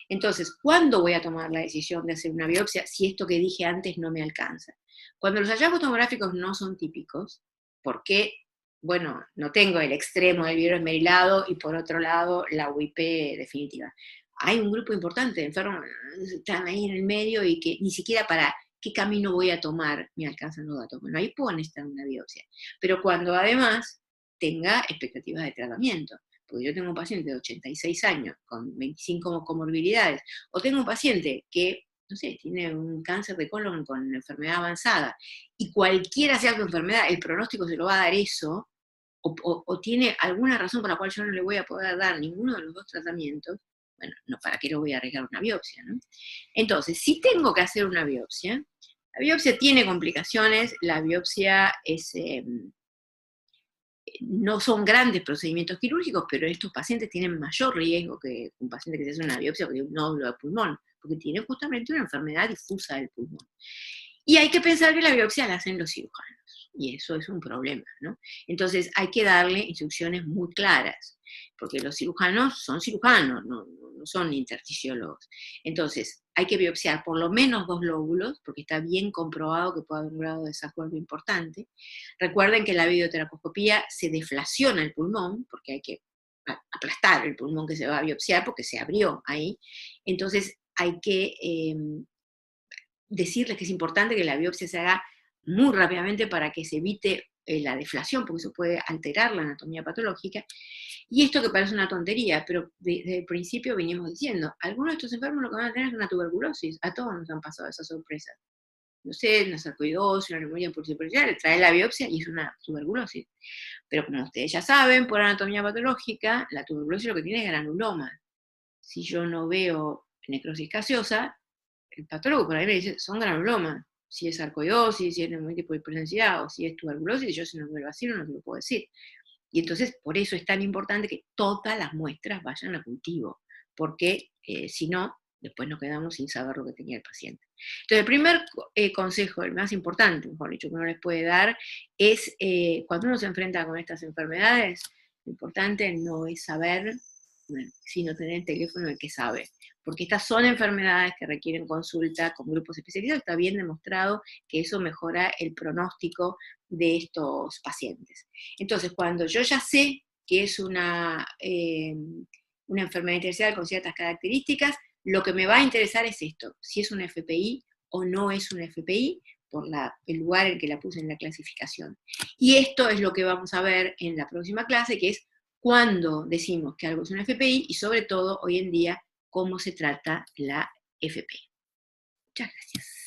Entonces, ¿cuándo voy a tomar la decisión de hacer una biopsia si esto que dije antes no me alcanza? Cuando los hallazgos tomográficos no son típicos, porque, bueno, no tengo el extremo del virus esmerilado y por otro lado la UIP definitiva. Hay un grupo importante de enfermos que están ahí en el medio y que ni siquiera para qué camino voy a tomar me alcanzan los datos. Bueno, ahí puedo necesitar una biopsia. Pero cuando además tenga expectativas de tratamiento, porque yo tengo un paciente de 86 años con 25 comorbilidades, o tengo un paciente que, no sé, tiene un cáncer de colon con enfermedad avanzada, y cualquiera sea su enfermedad, el pronóstico se lo va a dar eso, o tiene alguna razón por la cual yo no le voy a poder dar ninguno de los dos tratamientos, bueno, no, ¿para qué lo voy a arriesgar una biopsia, no? Entonces, si tengo que hacer una biopsia, la biopsia tiene complicaciones, la biopsia es... no son grandes procedimientos quirúrgicos, pero estos pacientes tienen mayor riesgo que un paciente que se hace una biopsia porque tiene un nódulo de pulmón, porque tiene justamente una enfermedad difusa del pulmón. Y hay que pensar que la biopsia la hacen los cirujanos, y eso es un problema, ¿no? Entonces hay que darle instrucciones muy claras, porque los cirujanos son cirujanos, no son intersticiólogos. Entonces hay que biopsiar por lo menos 2 lóbulos, porque está bien comprobado que puede haber un grado de desacuerdo importante. Recuerden que en la videoteraposcopía se deflaciona el pulmón, porque hay que aplastar el pulmón que se va a biopsiar, porque se abrió ahí. Entonces hay que decirles que es importante que la biopsia se haga muy rápidamente para que se evite la deflación, porque eso puede alterar la anatomía patológica. Y esto que parece una tontería, pero desde el principio venimos diciendo, algunos de estos enfermos lo que van a tener es una tuberculosis. A todos nos han pasado esas sorpresas. No sé, una sarcoidosis, una neumonía pulsiopericial, trae la biopsia y es una tuberculosis. Pero como ustedes ya saben, por anatomía patológica, la tuberculosis lo que tiene es granuloma. Si yo no veo necrosis gaseosa, el patólogo por ahí me dice, son granulomas. Si es sarcoidosis, si es neumonía por hiperdensidad, o si es tuberculosis, yo si no veo el vacío no te lo puedo decir. Y entonces, por eso es tan importante que todas las muestras vayan a cultivo, porque si no, después nos quedamos sin saber lo que tenía el paciente. Entonces, el primer consejo, el más importante, mejor dicho, que uno les puede dar, es cuando uno se enfrenta con estas enfermedades, lo importante no es saber, bueno, sino tener el teléfono del que sabe. Porque estas son enfermedades que requieren consulta con grupos especializados. Está bien demostrado que eso mejora el pronóstico de estos pacientes. Entonces, cuando yo ya sé que es una enfermedad intersticial con ciertas características, lo que me va a interesar es esto, si es un FPI o no es un FPI, por el lugar en que la puse en la clasificación. Y esto es lo que vamos a ver en la próxima clase, que es cuando decimos que algo es un FPI y sobre todo hoy en día cómo se trata la FP. Muchas gracias.